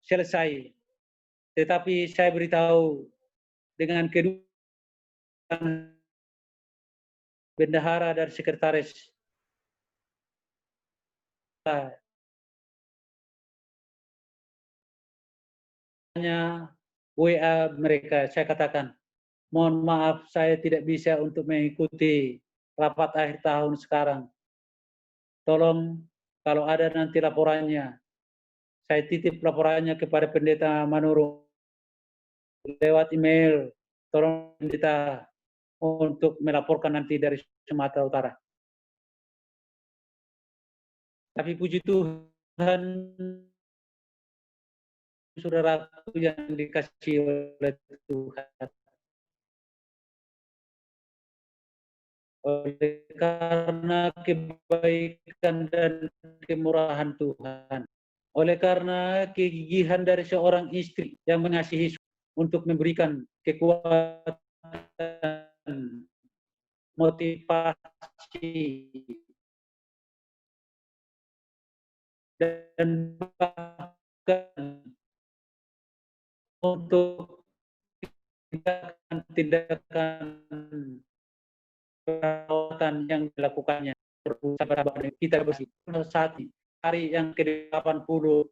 selesai. Tetapi saya beritahu dengan kedua bendahara dan sekretaris WA mereka, saya katakan, mohon maaf saya tidak bisa untuk mengikuti rapat akhir tahun sekarang. Tolong kalau ada nanti laporannya, saya titip laporannya kepada Pendeta Manurung lewat email. Tolong pendeta untuk melaporkan nanti dari Sumatera Utara. Tapi puji Tuhan, saudaraku yang dikasihi oleh Tuhan, oleh karena kebaikan dan kemurahan Tuhan, oleh karena kegigihan dari seorang istri yang mengasihi untuk memberikan kekuatan, motivasi, dan bahkan untuk tindakan perawatan yang dilakukannya kita bersih saat ini, hari yang ke-80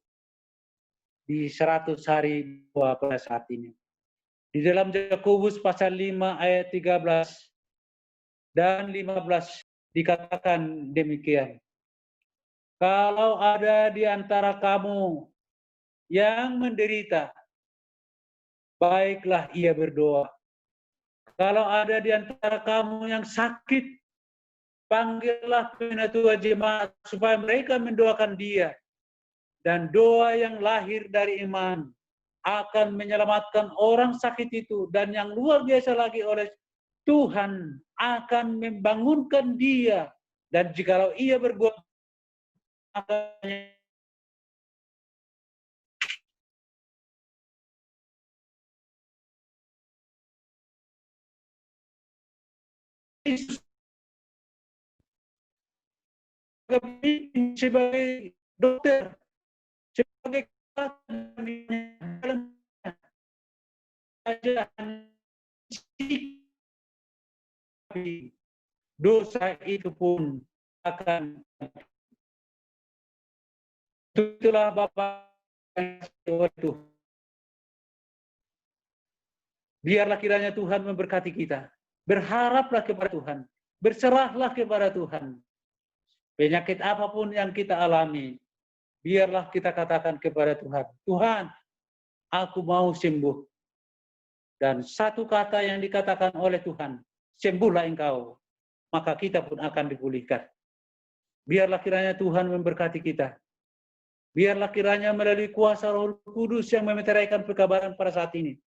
di 100 hari pada saat ini. Di dalam Yakobus pasal 5 ayat 13 dan 15 dikatakan demikian. Kalau ada di antara kamu yang menderita, baiklah ia berdoa. Kalau ada di antara kamu yang sakit, panggillah penatua jemaat supaya mereka mendoakan dia. Dan doa yang lahir dari iman akan menyelamatkan orang sakit itu. Dan yang luar biasa lagi, oleh Tuhan akan membangunkan dia. Dan jikalau ia berbuat sebagai dokter, sebagai dosa itu pun akan. Itulah Bapak itu. Biarlah kiranya Tuhan memberkati kita. Berharaplah kepada Tuhan. Berserahlah kepada Tuhan. Penyakit apapun yang kita alami, biarlah kita katakan kepada Tuhan, Tuhan, aku mau sembuh. Dan satu kata yang dikatakan oleh Tuhan, sembuhlah engkau, maka kita pun akan dipulihkan. Biarlah kiranya Tuhan memberkati kita. Biarlah kiranya melalui kuasa Roh Kudus yang memeteraikan pekabaran pada saat ini.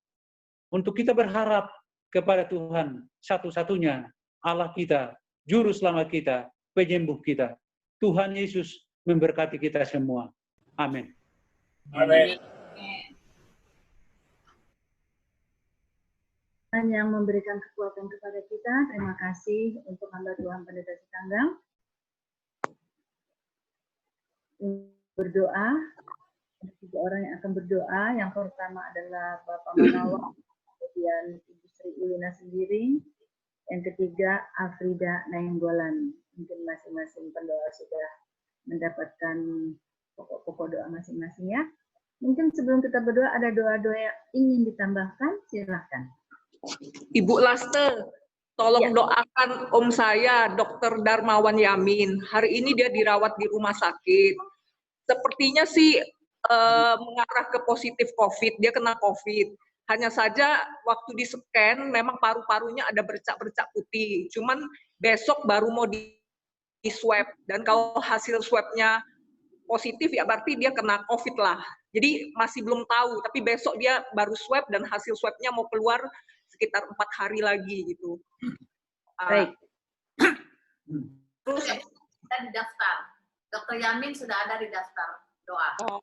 Untuk kita berharap kepada Tuhan, satu-satunya Allah kita, Juru Selamat kita, penyembuh kita. Tuhan Yesus memberkati kita semua. Amin. Amin. Tuhan yang memberikan kekuatan kepada kita, terima kasih untuk hamba Tuhan Pendeta Sitanggang. Berdoa, ada 3 orang yang akan berdoa. Yang pertama adalah Bapak Manawa, kemudian Ibu Sri Ulina Sembiring, yang ketiga Afrida Nainggolan. Mungkin masing-masing pendoa sudah mendapatkan pokok-pokok doa masing-masing ya. Mungkin sebelum kita berdoa ada doa-doa yang ingin ditambahkan, silahkan. Ibu Laste, tolong doakan om saya, Dr. Darmawan Yamin. Hari ini dia dirawat di rumah sakit. Sepertinya sih mengarah ke positif COVID, dia kena COVID. Hanya saja waktu di-scan memang paru-parunya ada bercak-bercak putih. Cuman besok baru mau di-swab. Dan kalau hasil swabnya positif ya berarti dia kena COVID lah. Jadi masih belum tahu, tapi besok dia baru swab dan hasil swabnya mau keluar sekitar 4 hari lagi gitu. Baik. Terus kita di daftar. Dr. Yamin sudah ada di daftar doa.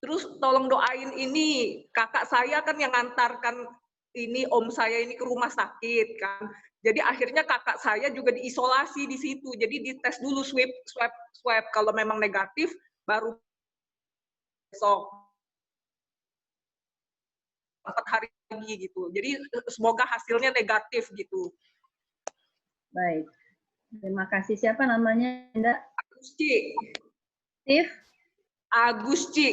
Terus tolong doain ini, kakak saya kan yang ngantarkan ini om saya ini ke rumah sakit kan. Jadi akhirnya kakak saya juga diisolasi di situ. Jadi dites dulu swab kalau memang negatif baru besok 4 hari lagi gitu. Jadi semoga hasilnya negatif gitu. Baik. Terima kasih. Siapa namanya, Mbak? Agusci. Steve? Agusci.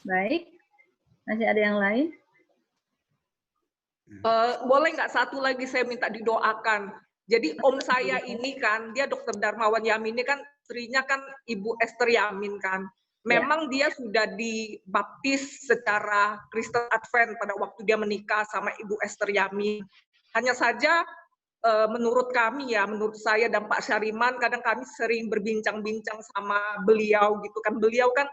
Baik. Masih ada yang lain? Boleh nggak satu lagi saya minta didoakan. Jadi om saya ini kan, dia Dr. Darmawan Yamin ini kan, istrinya kan Ibu Esther Yamin kan. Memang dia sudah dibaptis secara Kristen Advent pada waktu dia menikah sama Ibu Esther Yamin. Hanya saja menurut kami ya, menurut saya dan Pak Syariman, kadang kami sering berbincang-bincang sama beliau gitu kan. Beliau kan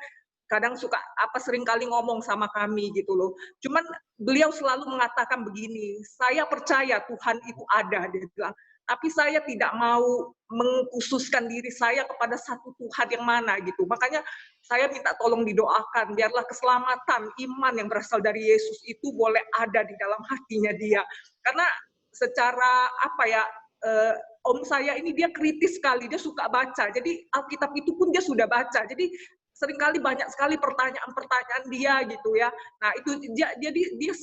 kadang suka sering kali ngomong sama kami gitu loh. Cuman beliau selalu mengatakan begini, saya percaya Tuhan itu ada, dia bilang. Tapi saya tidak mau mengkhususkan diri saya kepada satu Tuhan yang mana gitu. Makanya saya minta tolong didoakan, biarlah keselamatan iman yang berasal dari Yesus itu boleh ada di dalam hatinya dia. Karena secara om saya ini dia kritis sekali, dia suka baca. Jadi Alkitab itu pun dia sudah baca. Jadi seringkali banyak sekali pertanyaan-pertanyaan dia gitu ya. Nah itu dia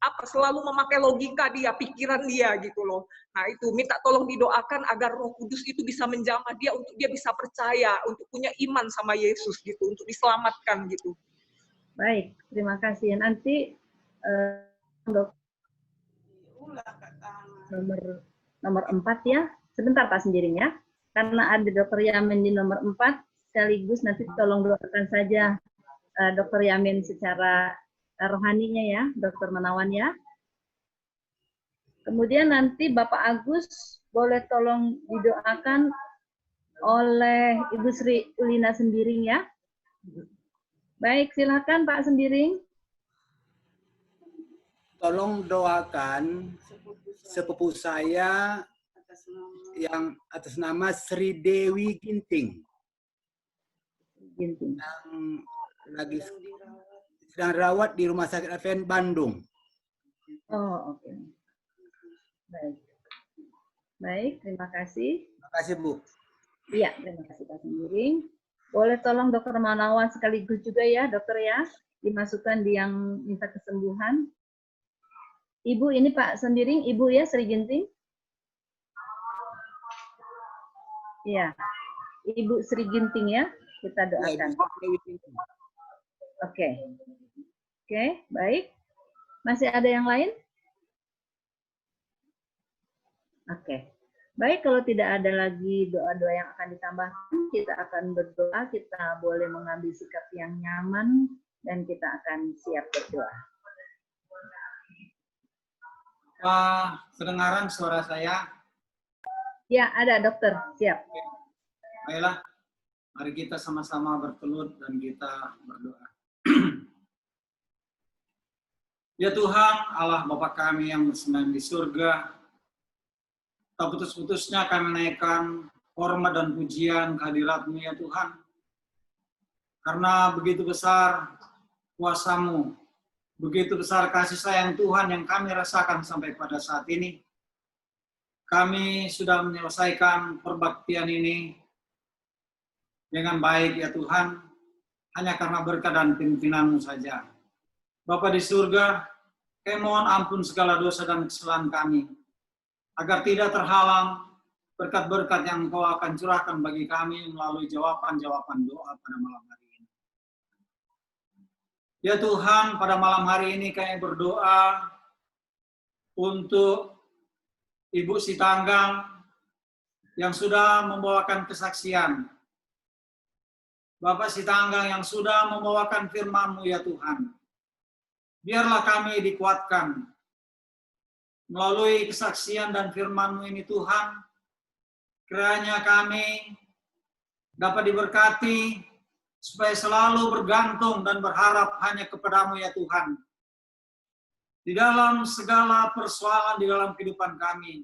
selalu memakai logika dia, pikiran dia gitu loh. Nah itu minta tolong didoakan agar Roh Kudus itu bisa menjamah dia untuk dia bisa percaya, untuk punya iman sama Yesus gitu, untuk diselamatkan gitu. Baik, terima kasih. Nanti nomor 4 ya. Sebentar Pak Sembiring ya. Karena ada Dr. Yamin di nomor 4, sekaligus nanti tolong doakan saja Dr. Yamin secara rohaninya ya, Dr. Manawan ya. Kemudian nanti Bapak Agus boleh tolong didoakan oleh Ibu Sri Ulina Sembiring ya. Baik, silakan Pak Sembiring. Tolong doakan sepupu saya yang atas nama Sri Dewi Ginting. Yang lagi sedang rawat di Rumah Sakit Advent Bandung. Oh, oke. Baik, terima kasih. Terima kasih, Bu. Iya, terima kasih Pak Sembiring. Boleh tolong Dr. Manawan sekaligus juga ya, dokter ya, dimasukkan di yang minta kesembuhan. Ibu ini Pak Sembiring, Ibu ya, Sri Ginting. Iya, Ibu Sri Ginting ya, kita doakan. Oke, baik. Masih ada yang lain? Oke. Baik, kalau tidak ada lagi doa-doa yang akan ditambahkan, kita akan berdoa, kita boleh mengambil sikap yang nyaman, dan kita akan siap berdoa. Kedengaran suara saya? Ya, ada dokter, siap. Baiklah, mari kita sama-sama bertelut dan kita berdoa. Ya Tuhan, Allah Bapa kami yang bersemayam di surga, tak putus-putusnya kami naikkan hormat dan pujian kehadirat-Mu ya Tuhan. Karena begitu besar kuasa-Mu, begitu besar kasih sayang Tuhan yang kami rasakan sampai pada saat ini. Kami sudah menyelesaikan perbaktian ini dengan baik ya Tuhan, hanya karena berkat dan pimpinan-Mu saja. Bapa di surga, kami mohon ampun segala dosa dan kesalahan kami, agar tidak terhalang berkat-berkat yang Engkau akan curahkan bagi kami melalui jawaban-jawaban doa pada malam hari ini. Ya Tuhan, pada malam hari ini kami berdoa untuk Ibu Sitanggang yang sudah membawakan kesaksian. Bapak Sitanggang yang sudah membawakan firman-Mu ya Tuhan. Biarlah kami dikuatkan melalui kesaksian dan firman-Mu ini Tuhan, kiranya kami dapat diberkati supaya selalu bergantung dan berharap hanya kepada-Mu ya Tuhan. Di dalam segala persoalan di dalam kehidupan kami,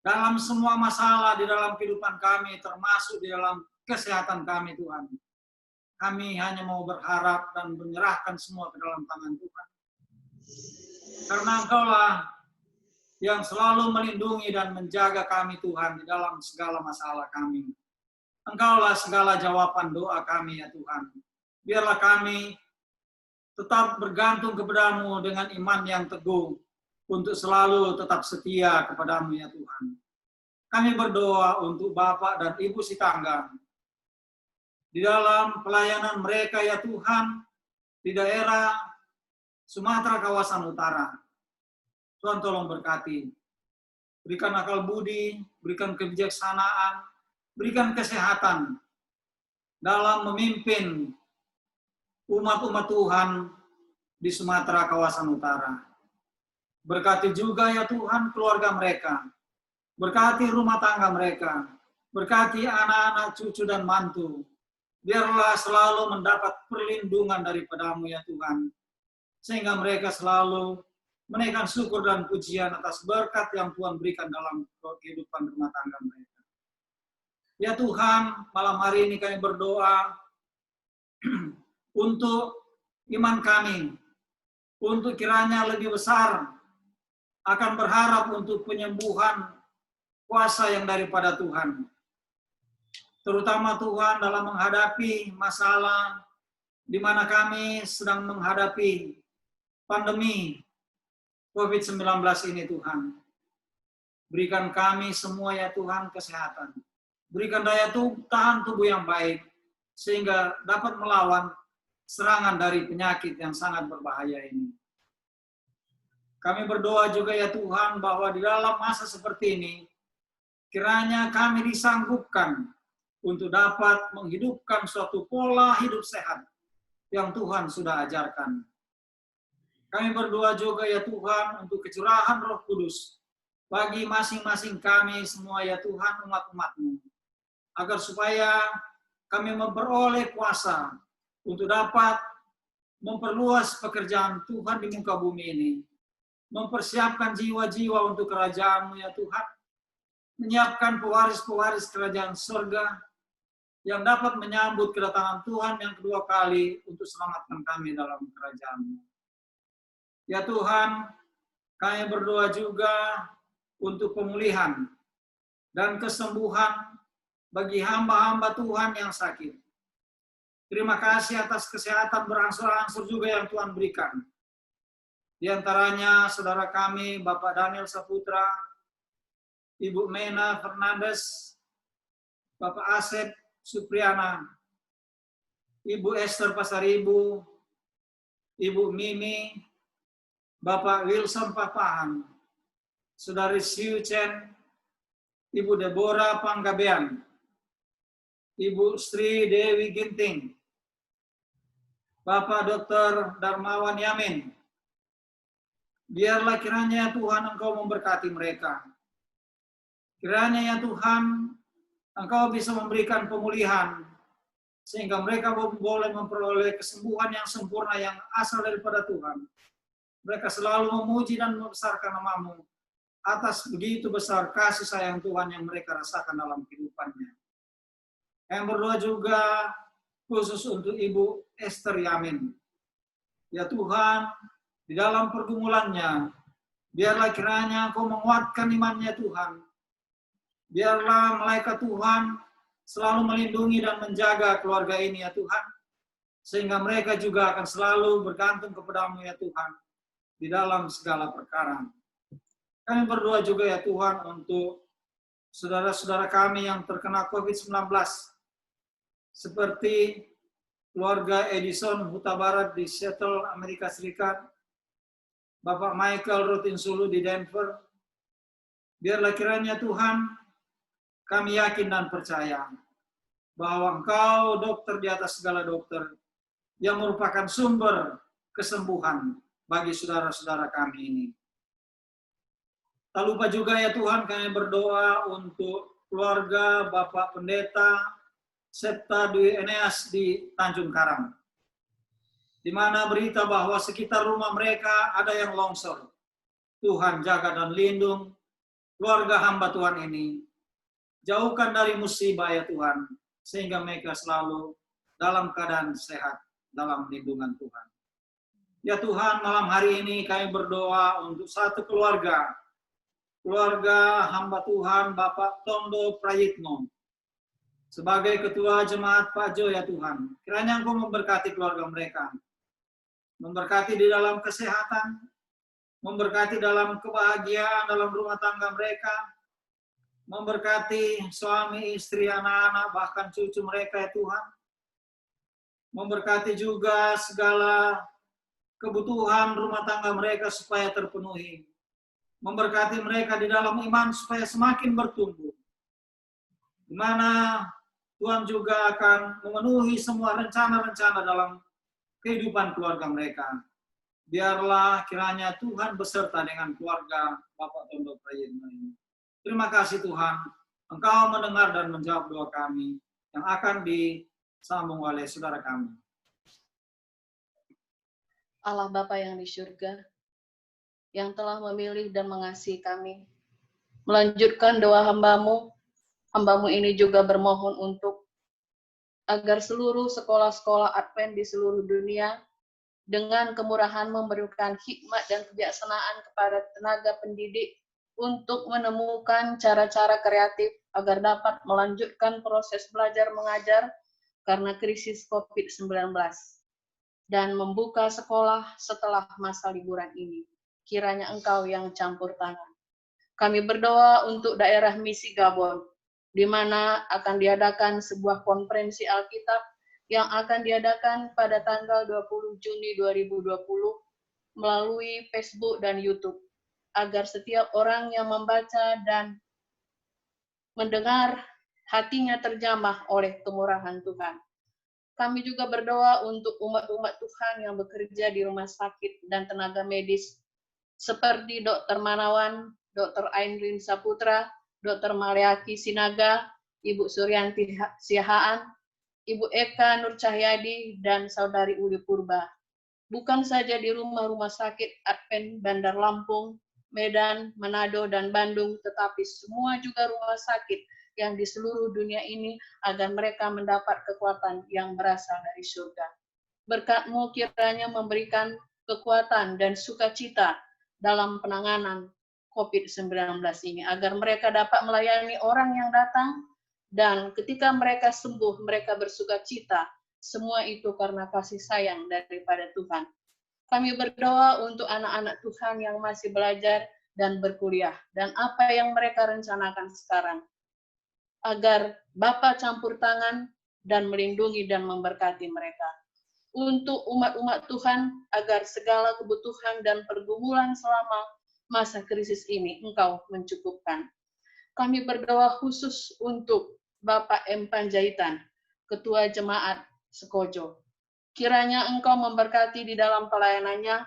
dalam semua masalah di dalam kehidupan kami, termasuk di dalam kesehatan kami Tuhan. Kami hanya mau berharap dan menyerahkan semua ke dalam tangan Tuhan. Karena Engkau-lah yang selalu melindungi dan menjaga kami Tuhan di dalam segala masalah kami. Engkau-lah segala jawaban doa kami ya Tuhan. Biarlah kami tetap bergantung kepada-Mu dengan iman yang teguh untuk selalu tetap setia kepada-Mu ya Tuhan. Kami berdoa untuk Bapak dan Ibu Sitanggang di dalam pelayanan mereka ya Tuhan di daerah Sumatera kawasan utara. Tuhan tolong berkati. Berikan akal budi, berikan kebijaksanaan, berikan kesehatan dalam memimpin umat-umat Tuhan di Sumatera kawasan utara. Berkati juga ya Tuhan keluarga mereka. Berkati rumah tangga mereka. Berkati anak-anak, cucu dan mantu. Biarlah selalu mendapat perlindungan daripada-Mu ya Tuhan. Sehingga mereka selalu menaikkan syukur dan pujian atas berkat yang Tuhan berikan dalam kehidupan rumah tangga mereka. Ya Tuhan, malam hari ini kami berdoa untuk iman kami, untuk kiranya lebih besar, akan berharap untuk penyembuhan kuasa yang daripada Tuhan. Terutama Tuhan dalam menghadapi masalah di mana kami sedang menghadapi pandemi COVID-19 ini Tuhan. Berikan kami semua ya Tuhan kesehatan. Berikan daya tahan tubuh yang baik, sehingga dapat melawan serangan dari penyakit yang sangat berbahaya ini. Kami berdoa juga ya Tuhan bahwa di dalam masa seperti ini, kiranya kami disanggupkan untuk dapat menghidupkan suatu pola hidup sehat yang Tuhan sudah ajarkan. Kami berdoa juga ya Tuhan untuk kecurahan Roh Kudus bagi masing-masing kami semua ya Tuhan umat-umat-Mu. Agar supaya kami memperoleh kuasa untuk dapat memperluas pekerjaan Tuhan di muka bumi ini. Mempersiapkan jiwa-jiwa untuk kerajaan-Mu ya Tuhan. Menyiapkan pewaris-pewaris kerajaan surga yang dapat menyambut kedatangan Tuhan yang kedua kali untuk selamatkan kami dalam kerajaan-Mu. Ya Tuhan, kami berdoa juga untuk pemulihan dan kesembuhan bagi hamba-hamba Tuhan yang sakit. Terima kasih atas kesehatan berangsur-angsur juga yang Tuhan berikan. Di antaranya saudara kami, Bapak Daniel Saputra, Ibu Mena Fernandes, Bapak Asep Supriana, Ibu Esther Pasaribu, Ibu Mimi, Bapak Wilson Papahan, Saudari Siu Chen, Ibu Deborah Panggabean, Ibu Sri Dewi Ginting, Bapak Dr. Darmawan Yamin. Biarlah kiranya Tuhan Engkau memberkati mereka. Kiranya ya Tuhan, Engkau bisa memberikan pemulihan, sehingga mereka boleh memperoleh kesembuhan yang sempurna yang asal daripada Tuhan. Mereka selalu memuji dan membesarkan nama-Mu atas begitu besar kasih sayang Tuhan yang mereka rasakan dalam kehidupannya. Yang berdoa juga khusus untuk Ibu Esther Yamin. Ya Tuhan, di dalam pergumulannya, biarlah kiranya Engkau menguatkan imannya Tuhan. Biarlah malaikat Tuhan selalu melindungi dan menjaga keluarga ini ya Tuhan. Sehingga mereka juga akan selalu bergantung kepada-Mu ya Tuhan. Di dalam segala perkara. Kami berdoa juga ya Tuhan untuk saudara-saudara kami yang terkena COVID-19. Seperti keluarga Edison Huta Barat di Seattle, Amerika Serikat. Bapak Michael Rotinsulu di Denver. Biarlah kiranya Tuhan, kami yakin dan percaya bahwa Engkau dokter di atas segala dokter yang merupakan sumber kesembuhan bagi saudara-saudara kami ini. Tak lupa juga ya Tuhan, kami berdoa untuk keluarga Bapak Pendeta Septa Dwi Eneas di Tanjung Karang, di mana berita bahwa sekitar rumah mereka ada yang longsor. Tuhan jaga dan lindung keluarga hamba Tuhan ini. Jauhkan dari musibah ya Tuhan, sehingga mereka selalu dalam keadaan sehat, dalam lindungan Tuhan. Ya Tuhan, malam hari ini kami berdoa untuk satu keluarga hamba Tuhan Bapak Tondo Prayitno, sebagai Ketua Jemaat Pak Jo ya Tuhan. Kiranya Engkau memberkati keluarga mereka, memberkati di dalam kesehatan, memberkati dalam kebahagiaan dalam rumah tangga mereka, memberkati suami, istri, anak-anak, bahkan cucu mereka ya Tuhan. Memberkati juga segala kebutuhan rumah tangga mereka supaya terpenuhi. Memberkati mereka di dalam iman supaya semakin bertumbuh. Di mana Tuhan juga akan memenuhi semua rencana-rencana dalam kehidupan keluarga mereka. Biarlah kiranya Tuhan beserta dengan keluarga Bapak Tondo Prayitno ini. Terima kasih Tuhan, Engkau mendengar dan menjawab doa kami yang akan disambung oleh saudara kami. Allah Bapa yang di surga, yang telah memilih dan mengasihi kami, melanjutkan doa hamba-Mu ini juga bermohon untuk agar seluruh sekolah-sekolah Advent di seluruh dunia dengan kemurahan memberikan hikmat dan kebijaksanaan kepada tenaga pendidik untuk menemukan cara-cara kreatif agar dapat melanjutkan proses belajar mengajar karena krisis COVID-19 dan membuka sekolah setelah masa liburan ini. Kiranya Engkau yang campur tangan. Kami berdoa untuk daerah misi Gabon, di mana akan diadakan sebuah konferensi Alkitab yang akan diadakan pada tanggal 20 Juni 2020 melalui Facebook dan YouTube, agar setiap orang yang membaca dan mendengar hatinya terjamah oleh kemurahan Tuhan. Kami juga berdoa untuk umat-umat Tuhan yang bekerja di rumah sakit dan tenaga medis, seperti Dr. Manawan, Dr. Ainrin Saputra, Dr. Maleaki Sinaga, Ibu Suryanti Siahaan, Ibu Eka Nur Cahyadi, dan Saudari Uli Purba. Bukan saja di rumah-rumah sakit Advent Bandar Lampung, Medan, Manado, dan Bandung, tetapi semua juga rumah sakit yang di seluruh dunia ini agar mereka mendapat kekuatan yang berasal dari surga. Berkat-Mu kiranya memberikan kekuatan dan sukacita dalam penanganan COVID-19 ini, agar mereka dapat melayani orang yang datang, dan ketika mereka sembuh, mereka bersukacita. Semua itu karena kasih sayang daripada Tuhan. Kami berdoa untuk anak-anak Tuhan yang masih belajar dan berkuliah, dan apa yang mereka rencanakan sekarang, agar Bapa campur tangan dan melindungi dan memberkati mereka. untuk umat-umat Tuhan agar segala kebutuhan dan pergumulan selama masa krisis ini Engkau mencukupkan. Kami berdoa khusus untuk Bapak M. Panjaitan, Ketua Jemaat Sekojo. Kiranya Engkau memberkati di dalam pelayanannya,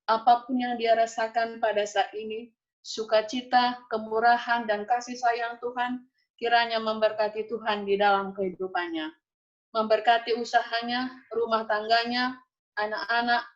apapun yang dia rasakan pada saat ini, sukacita, kemurahan, dan kasih sayang Tuhan, kiranya memberkati Tuhan di dalam kehidupannya. Memberkati usahanya, rumah tangganya, anak-anak,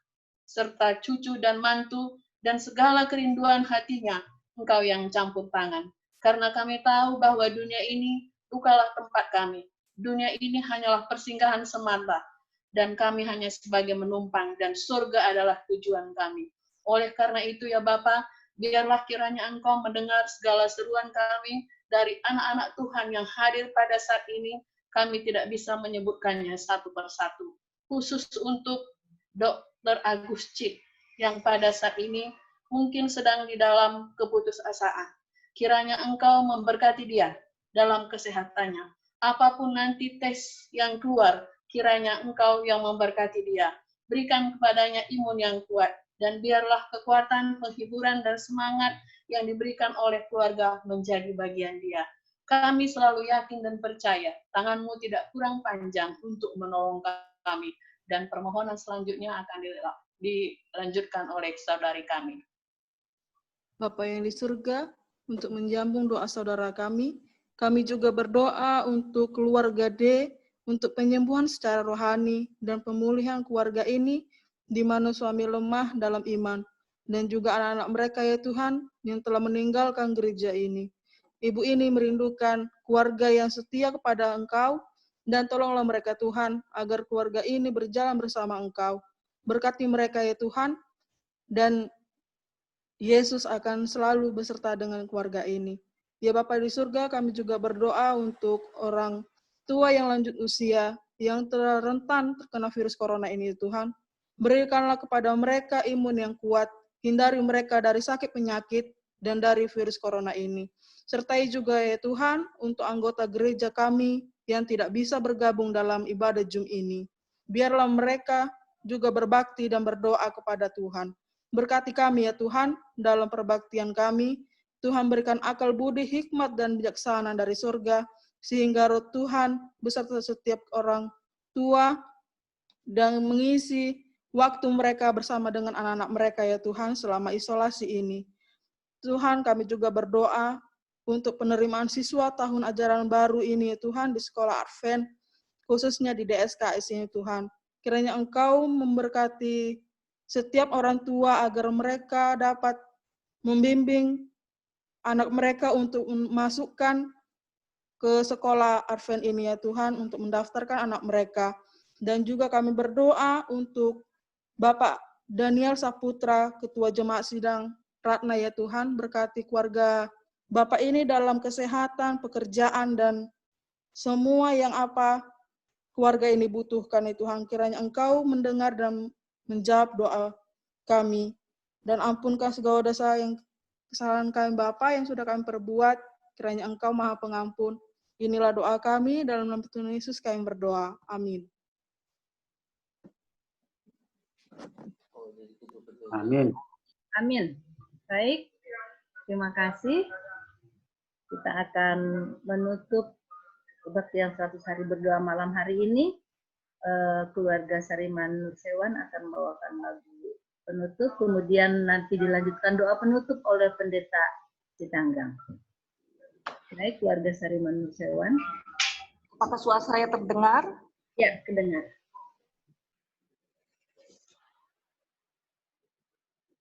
serta cucu dan mantu, dan segala kerinduan hatinya, Engkau yang campur tangan. Karena kami tahu bahwa dunia ini bukanlah tempat kami. Dunia ini hanyalah persinggahan semata, dan kami hanya sebagai menumpang, dan surga adalah tujuan kami. Oleh karena itu ya Bapa, biarlah kiranya Engkau mendengar segala seruan kami dari anak-anak Tuhan yang hadir pada saat ini. Kami tidak bisa menyebutkannya satu persatu. Khusus untuk Dr. Agus Cip, yang pada saat ini mungkin sedang di dalam keputusasaan. Kiranya Engkau memberkati dia dalam kesehatannya. Apapun nanti tes yang keluar, kiranya Engkau yang memberkati dia. Berikan kepadanya imun yang kuat, dan biarlah kekuatan, penghiburan, dan semangat yang diberikan oleh keluarga menjadi bagian dia. Kami selalu yakin dan percaya, tangan-Mu tidak kurang panjang untuk menolong kami, dan permohonan selanjutnya akan dilanjutkan oleh saudari kami. Bapa yang di surga, untuk menjambung doa saudara kami juga berdoa untuk keluarga D, untuk penyembuhan secara rohani dan pemulihan keluarga ini, di mana suami lemah dalam iman, dan juga anak-anak mereka ya Tuhan, yang telah meninggalkan gereja ini. Ibu ini merindukan keluarga yang setia kepada Engkau, dan tolonglah mereka Tuhan, agar keluarga ini berjalan bersama Engkau. Berkati mereka ya Tuhan, dan Yesus akan selalu beserta dengan keluarga ini. Ya Bapa di surga, kami juga berdoa untuk orang tua yang lanjut usia, yang telah rentan terkena virus corona ini Tuhan. Berikanlah kepada mereka imun yang kuat, hindari mereka dari sakit penyakit dan dari virus corona ini. Sertai juga ya Tuhan untuk anggota gereja kami yang tidak bisa bergabung dalam ibadah Jum ini. Biarlah mereka juga berbakti dan berdoa kepada Tuhan. Berkati kami ya Tuhan dalam perbaktian kami. Tuhan berikan akal budi, hikmat, dan bijaksana dari surga, sehingga roh Tuhan beserta setiap orang tua dan mengisi waktu mereka bersama dengan anak-anak mereka ya Tuhan selama isolasi ini. Tuhan, kami juga berdoa untuk penerimaan siswa tahun ajaran baru ini ya Tuhan di sekolah Advent, khususnya di DSKS ini Tuhan. Kiranya Engkau memberkati setiap orang tua agar mereka dapat membimbing anak mereka untuk masukkan ke sekolah Advent ini ya Tuhan, untuk mendaftarkan anak mereka. Dan juga kami berdoa untuk Bapak Daniel Saputra, Ketua Jemaat Sidang Ratna ya Tuhan, berkati keluarga Bapak ini dalam kesehatan, pekerjaan, dan semua yang apa keluarga ini butuhkan ya Tuhan. Kiranya Engkau mendengar dan menjawab doa kami. Dan ampunkan segala dosa yang kesalahan kami Bapa yang sudah kami perbuat. Kiranya Engkau Maha Pengampun. Inilah doa kami, dalam nama Tuhan Yesus kami berdoa. Amin. Amin. Amin. Baik, terima kasih. Kita akan menutup kebaktian 100 hari berdoa malam hari ini. Keluarga Sariman Nursewan akan membawakan lagu penutup, kemudian nanti dilanjutkan doa penutup oleh Pendeta Sitanggang. Baik, keluarga Sariman Nursewan. Apakah suara saya terdengar? Ya, terdengar.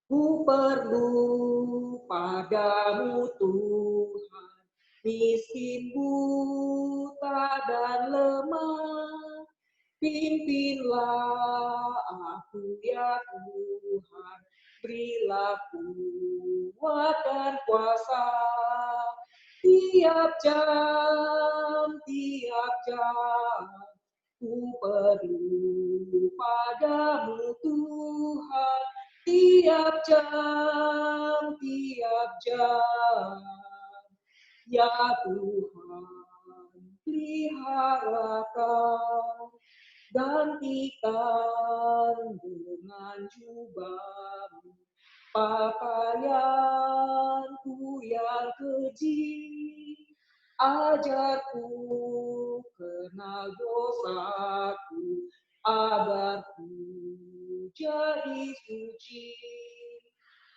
Ku perlu padamu Tuhan, miskin, buta, dan lemah. Pimpinlah aku ya Tuhan, berilah kuat dan kuasa. Tiap jam, ku perlu padamu Tuhan. Tiap jam, ya Tuhan, pelihara Kau. gantikan dengan jubahmu pakaianku yang keji, ajarku kenal dosaku agar ku jadi suci.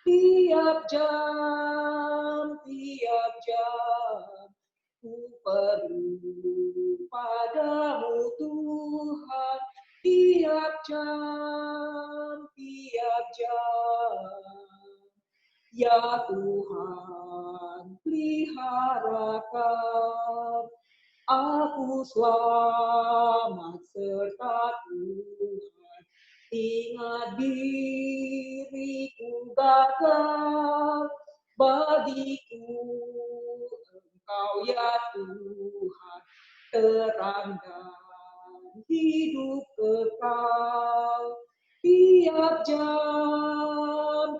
Tiap jam ku perlu padamu Tuhan. Tiap jam ya Tuhan, peliharakan aku selamat serta Tuhan. Ingat diriku gagal, bagiku Engkau ya Tuhan, terang dan hidup kekal. Tiap jam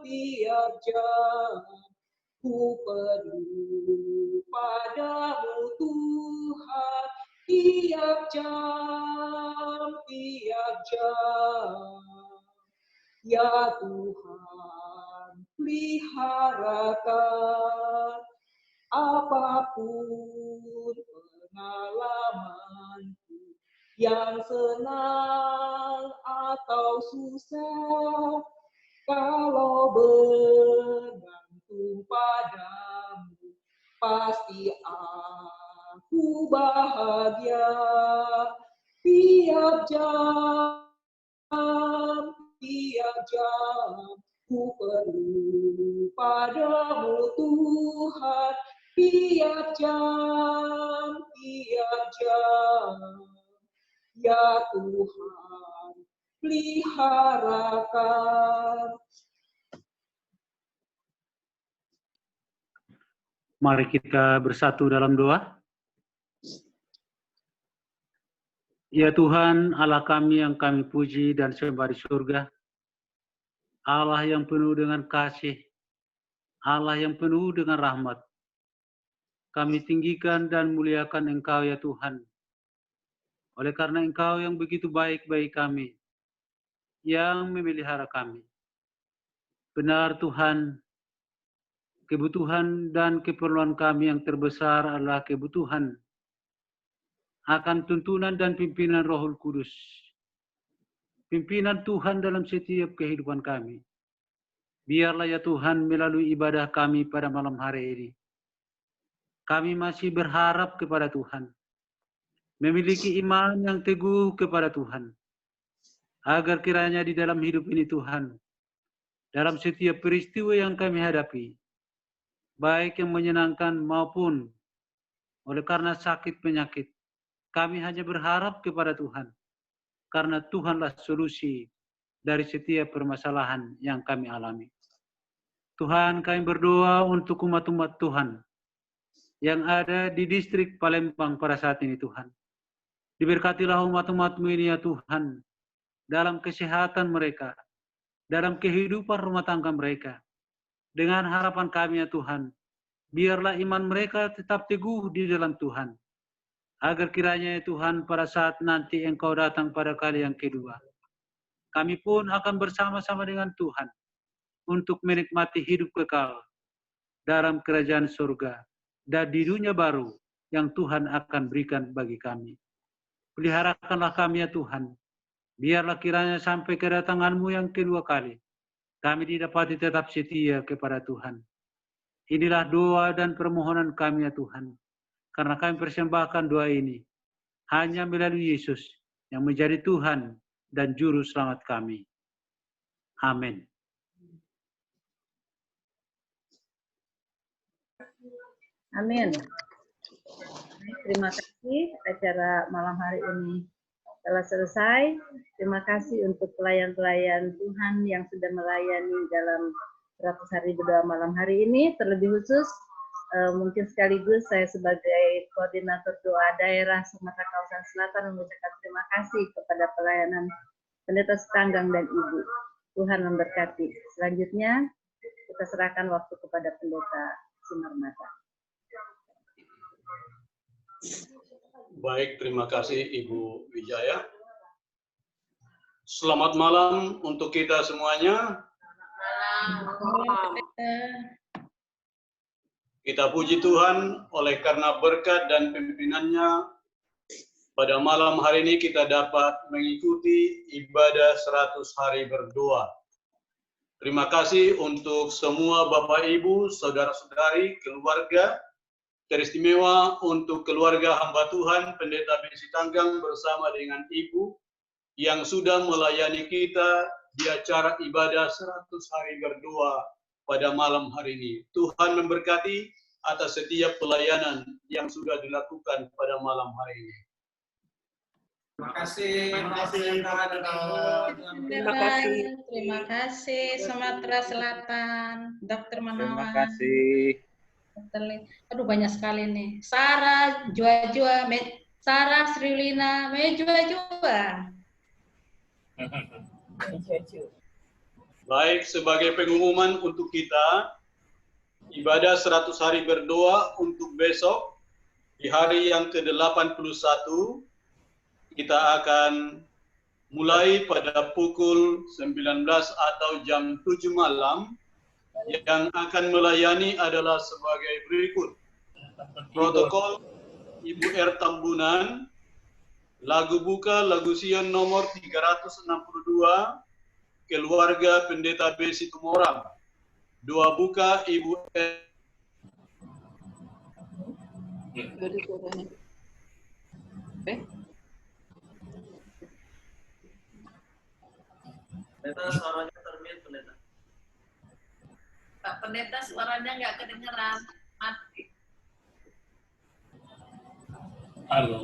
ku perlu padamu Tuhan. Tiap jam ya Tuhan, peliharakan apapun pengalamanku, yang senang atau susah, kalau bergantung padamu, pasti aku bahagia. Tiap jam ku perlu padamu Tuhan. Tiap jam ya Tuhan, peliharakan. Mari kita bersatu dalam doa. Ya Tuhan, Allah kami yang kami puji dan sembah di surga, Allah yang penuh dengan kasih, Allah yang penuh dengan rahmat. Kami tinggikan dan muliakan Engkau ya Tuhan. Oleh karena Engkau yang begitu baik bagi kami, yang memelihara kami. Benar Tuhan, kebutuhan dan keperluan kami yang terbesar adalah kebutuhan akan tuntunan dan pimpinan Rohul Kudus. Pimpinan Tuhan dalam setiap kehidupan kami. Biarlah ya Tuhan melalui ibadah kami pada malam hari ini, kami masih berharap kepada Tuhan, memiliki iman yang teguh kepada Tuhan, agar kiranya di dalam hidup ini Tuhan, dalam setiap peristiwa yang kami hadapi, baik yang menyenangkan maupun oleh karena sakit penyakit, kami hanya berharap kepada Tuhan, karena Tuhanlah solusi dari setiap permasalahan yang kami alami. Tuhan, kami berdoa untuk umat-umat Tuhan yang ada di distrik Palembang pada saat ini Tuhan. Diberkatilah umat-umat-Mu ini ya Tuhan, dalam kesehatan mereka, dalam kehidupan rumah tangga mereka. Dengan harapan kami ya Tuhan, biarlah iman mereka tetap teguh di dalam Tuhan. Agar kiranya ya Tuhan pada saat nanti Engkau datang pada kali yang kedua, kami pun akan bersama-sama dengan Tuhan untuk menikmati hidup kekal dalam kerajaan surga dan di dunia baru yang Tuhan akan berikan bagi kami. Peliharakanlah kami ya Tuhan, biarlah kiranya sampai kedatangan-Mu yang kedua kali, kami didapati tetap setia kepada Tuhan. Inilah doa dan permohonan kami ya Tuhan, karena kami persembahkan doa ini hanya melalui Yesus yang menjadi Tuhan dan Juru Selamat kami. Amin. Amin. Terima kasih, acara malam hari ini telah selesai. Terima kasih untuk pelayan-pelayan Tuhan yang sudah melayani dalam 100 hari berdoa malam hari ini. Terlebih khusus, mungkin sekaligus saya sebagai koordinator doa daerah Sumatera Kawasan Selatan mengucapkan terima kasih kepada pelayanan Pendeta Sitanggang dan Ibu. Tuhan memberkati. Selanjutnya, kita serahkan waktu kepada Pendeta Sinarmata. Baik, terima kasih Ibu Wijaya. Selamat malam untuk kita semuanya. Kita puji Tuhan oleh karena berkat dan pimpinannya pada malam hari ini kita dapat mengikuti ibadah 100 hari berdoa. Terima kasih untuk semua Bapak Ibu, saudara-saudari, keluarga, teristimewa untuk keluarga hamba Tuhan, Pendeta B.C. Tanggang bersama dengan Ibu yang sudah melayani kita di acara ibadah 100 hari berdoa pada malam hari ini. Tuhan memberkati atas setiap pelayanan yang sudah dilakukan pada malam hari ini. Terima kasih. Terima kasih Sumatera Selatan, Dr. Manawan. Terima kasih. Aduh banyak sekali nih. Sarah, Jua-Jua, Sarah, Srilina, Jua-Jua. Baik, sebagai pengumuman untuk kita, ibadah 100 hari berdoa untuk besok, di hari yang ke-81, kita akan mulai pada pukul 19 atau jam 7 malam, yang akan melayani adalah sebagai berikut. Protokol Ibu R. Tambunan, lagu buka, lagu Sion nomor 362, keluarga Pendeta B. Situmorang. Doa buka Ibu R. Pendeta suaranya termute, Pendeta. Pak Pendeta suaranya nggak kedengeran, mati. Halo,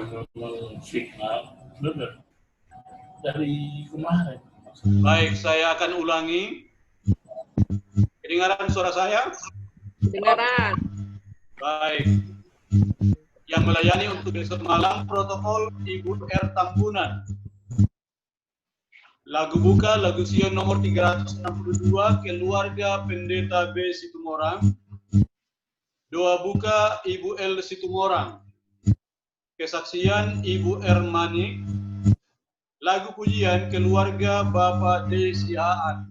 signal benar dari kemarin. Baik, saya akan ulangi. Kedengaran suara saya? Kedengaran. Baik. Yang melayani untuk besok malam protokol Ibu R. Tambunan. Lagu buka, lagu Sion nomor 362, keluarga Pendeta B. Situmorang. Doa buka Ibu L. Situmorang. Kesaksian Ibu R. Manik. Lagu pujian keluarga Bapak D. Sihaan.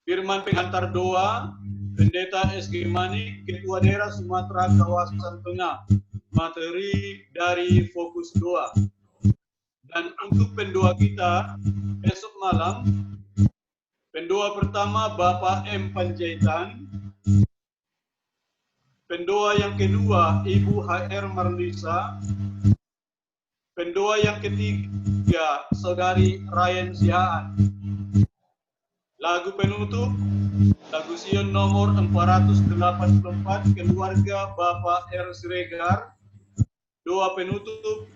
Firman pengantar doa Pendeta SG Manik, Ketua Daerah Sumatera Kawasan Tengah. Materi dari fokus doa. Dan untuk pendoa kita besok malam, pendoa pertama Bapak M. Panjaitan. Pendoa yang kedua Ibu HR Marlisa. Pendoa yang ketiga Saudari Ryan Sihaan. Lagu penutup lagu Sion nomor 484 keluarga Bapak R. Siregar. Doa penutup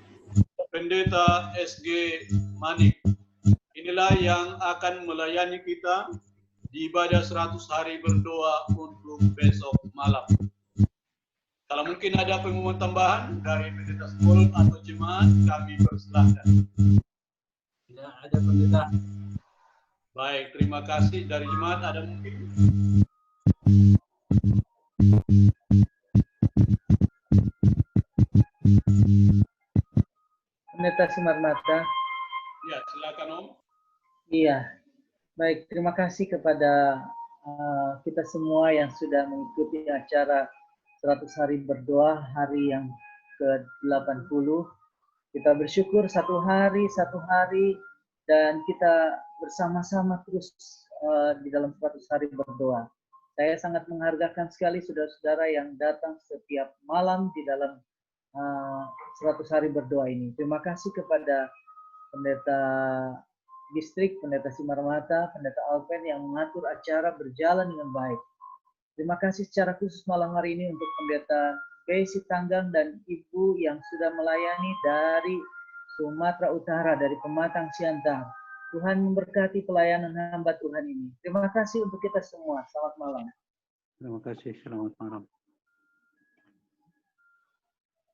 Pendeta SG Manik. Inilah yang akan melayani kita di ibadah 100 hari berdoa untuk besok malam. Kalau mungkin ada pengumuman tambahan dari pendeta sekolah atau jemaat, kami persilahkan. Tidak ada pendeta. Baik, terima kasih. Dari jemaat ada mungkin? Pendeta Sumarmata. Ya, silakan Om. Iya, baik. Terima kasih kepada kita semua yang sudah mengikuti acara 100 hari berdoa hari yang ke-80. Kita bersyukur satu hari dan kita bersama-sama terus di dalam 100 hari berdoa. Saya sangat menghargakan sekali saudara-saudara yang datang setiap malam di dalam 100 hari berdoa ini. Terima kasih kepada Pendeta Distrik, Pendeta Simarmata, Pendeta Alpen yang mengatur acara berjalan dengan baik. Terima kasih secara khusus malam hari ini untuk Pendeta B.C. Tanggang dan Ibu yang sudah melayani dari Sumatera Utara, dari Pematang Siantar. Tuhan memberkati pelayanan hamba Tuhan ini. Terima kasih untuk kita semua. Selamat malam. Terima kasih. Selamat malam.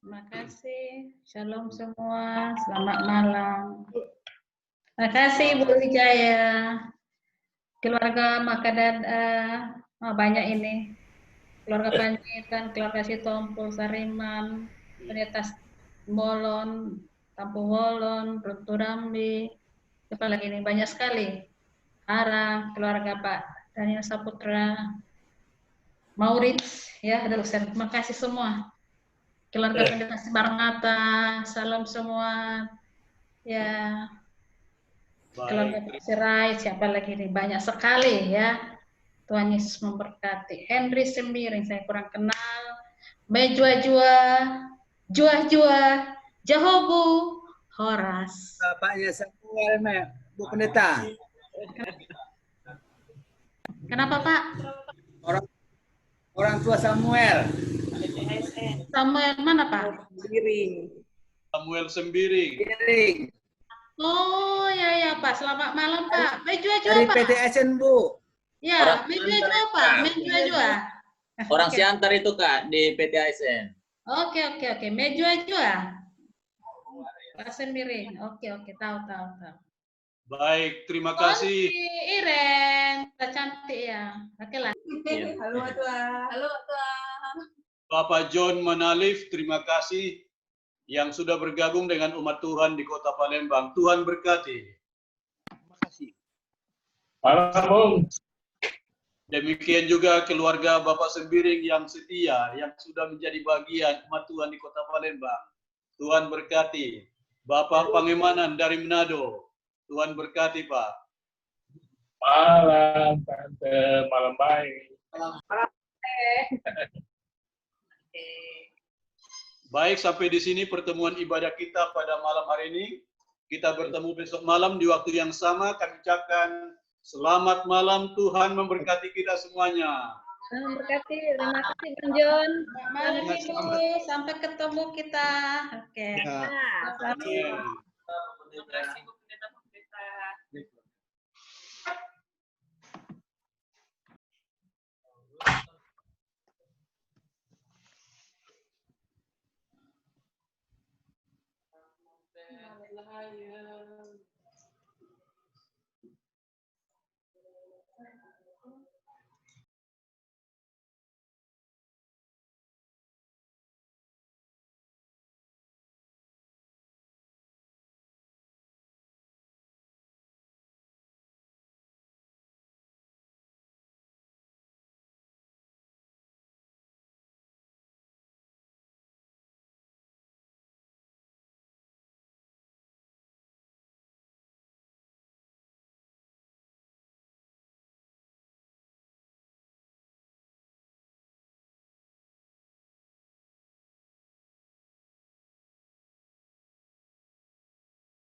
Terima kasih. Shalom semua. Selamat malam. Terima kasih Bu Wijaya. Keluarga Makadada. Banyak ini. Keluarga Panjaitan, keluarga Sitompul, Sariman, Pendeta Bolon, Tampu Wolon, Rutu Ramli, Siapa lagi nih? Banyak sekali. Ara, keluarga Pak Daniel Saputra, Maurits, ya, dosen. Terima kasih semua. Keluarga Pendeta Barangata, salam semua. Ya, keluarga Pak Sirai, siapa lagi nih? Banyak sekali ya. Tuhan Yesus memberkati. Henry Sembiring, saya kurang kenal. Mejua-jua, Jua-jua, Jahobu, Horas. Bapaknya Samuel, Bu Pendeta. Kenapa Pak? Orang tua Samuel. Samuel mana Pak? Sembiring. Samuel Sembiring. Oh ya Pak, selamat malam Pak. Mejua-jua Dari Pak. PTSN Bu. Ya, Mejua-jua Pak, Mejua-jua. Orang Siantar itu Kak di PT ASN. Oke. Mejua-jua. Pak Sembiring. Oke, tahu. Baik, terima kasih. Iren, cantik ya. Oke lah. Halo Tua. Bapak John Manalif, terima kasih yang sudah bergabung dengan umat Tuhan di Kota Palembang. Tuhan berkati. Terima kasih. Malam. Demikian juga keluarga Bapak Sembiring yang setia, yang sudah menjadi bagian umat Tuhan di Kota Palembang. Tuhan berkati. Bapak Pangemanan dari Manado. Tuhan berkati, Pak. Malam, Tante. Malam baik. Baik, sampai di sini pertemuan ibadah kita pada malam hari ini. Kita bertemu besok malam di waktu yang sama. Kami ucapkan selamat malam, Tuhan memberkati kita semuanya. Tuhan memberkati. Terima kasih Bang John. Malam Ibu, sampai ketemu kita. Oke. Hallelujah.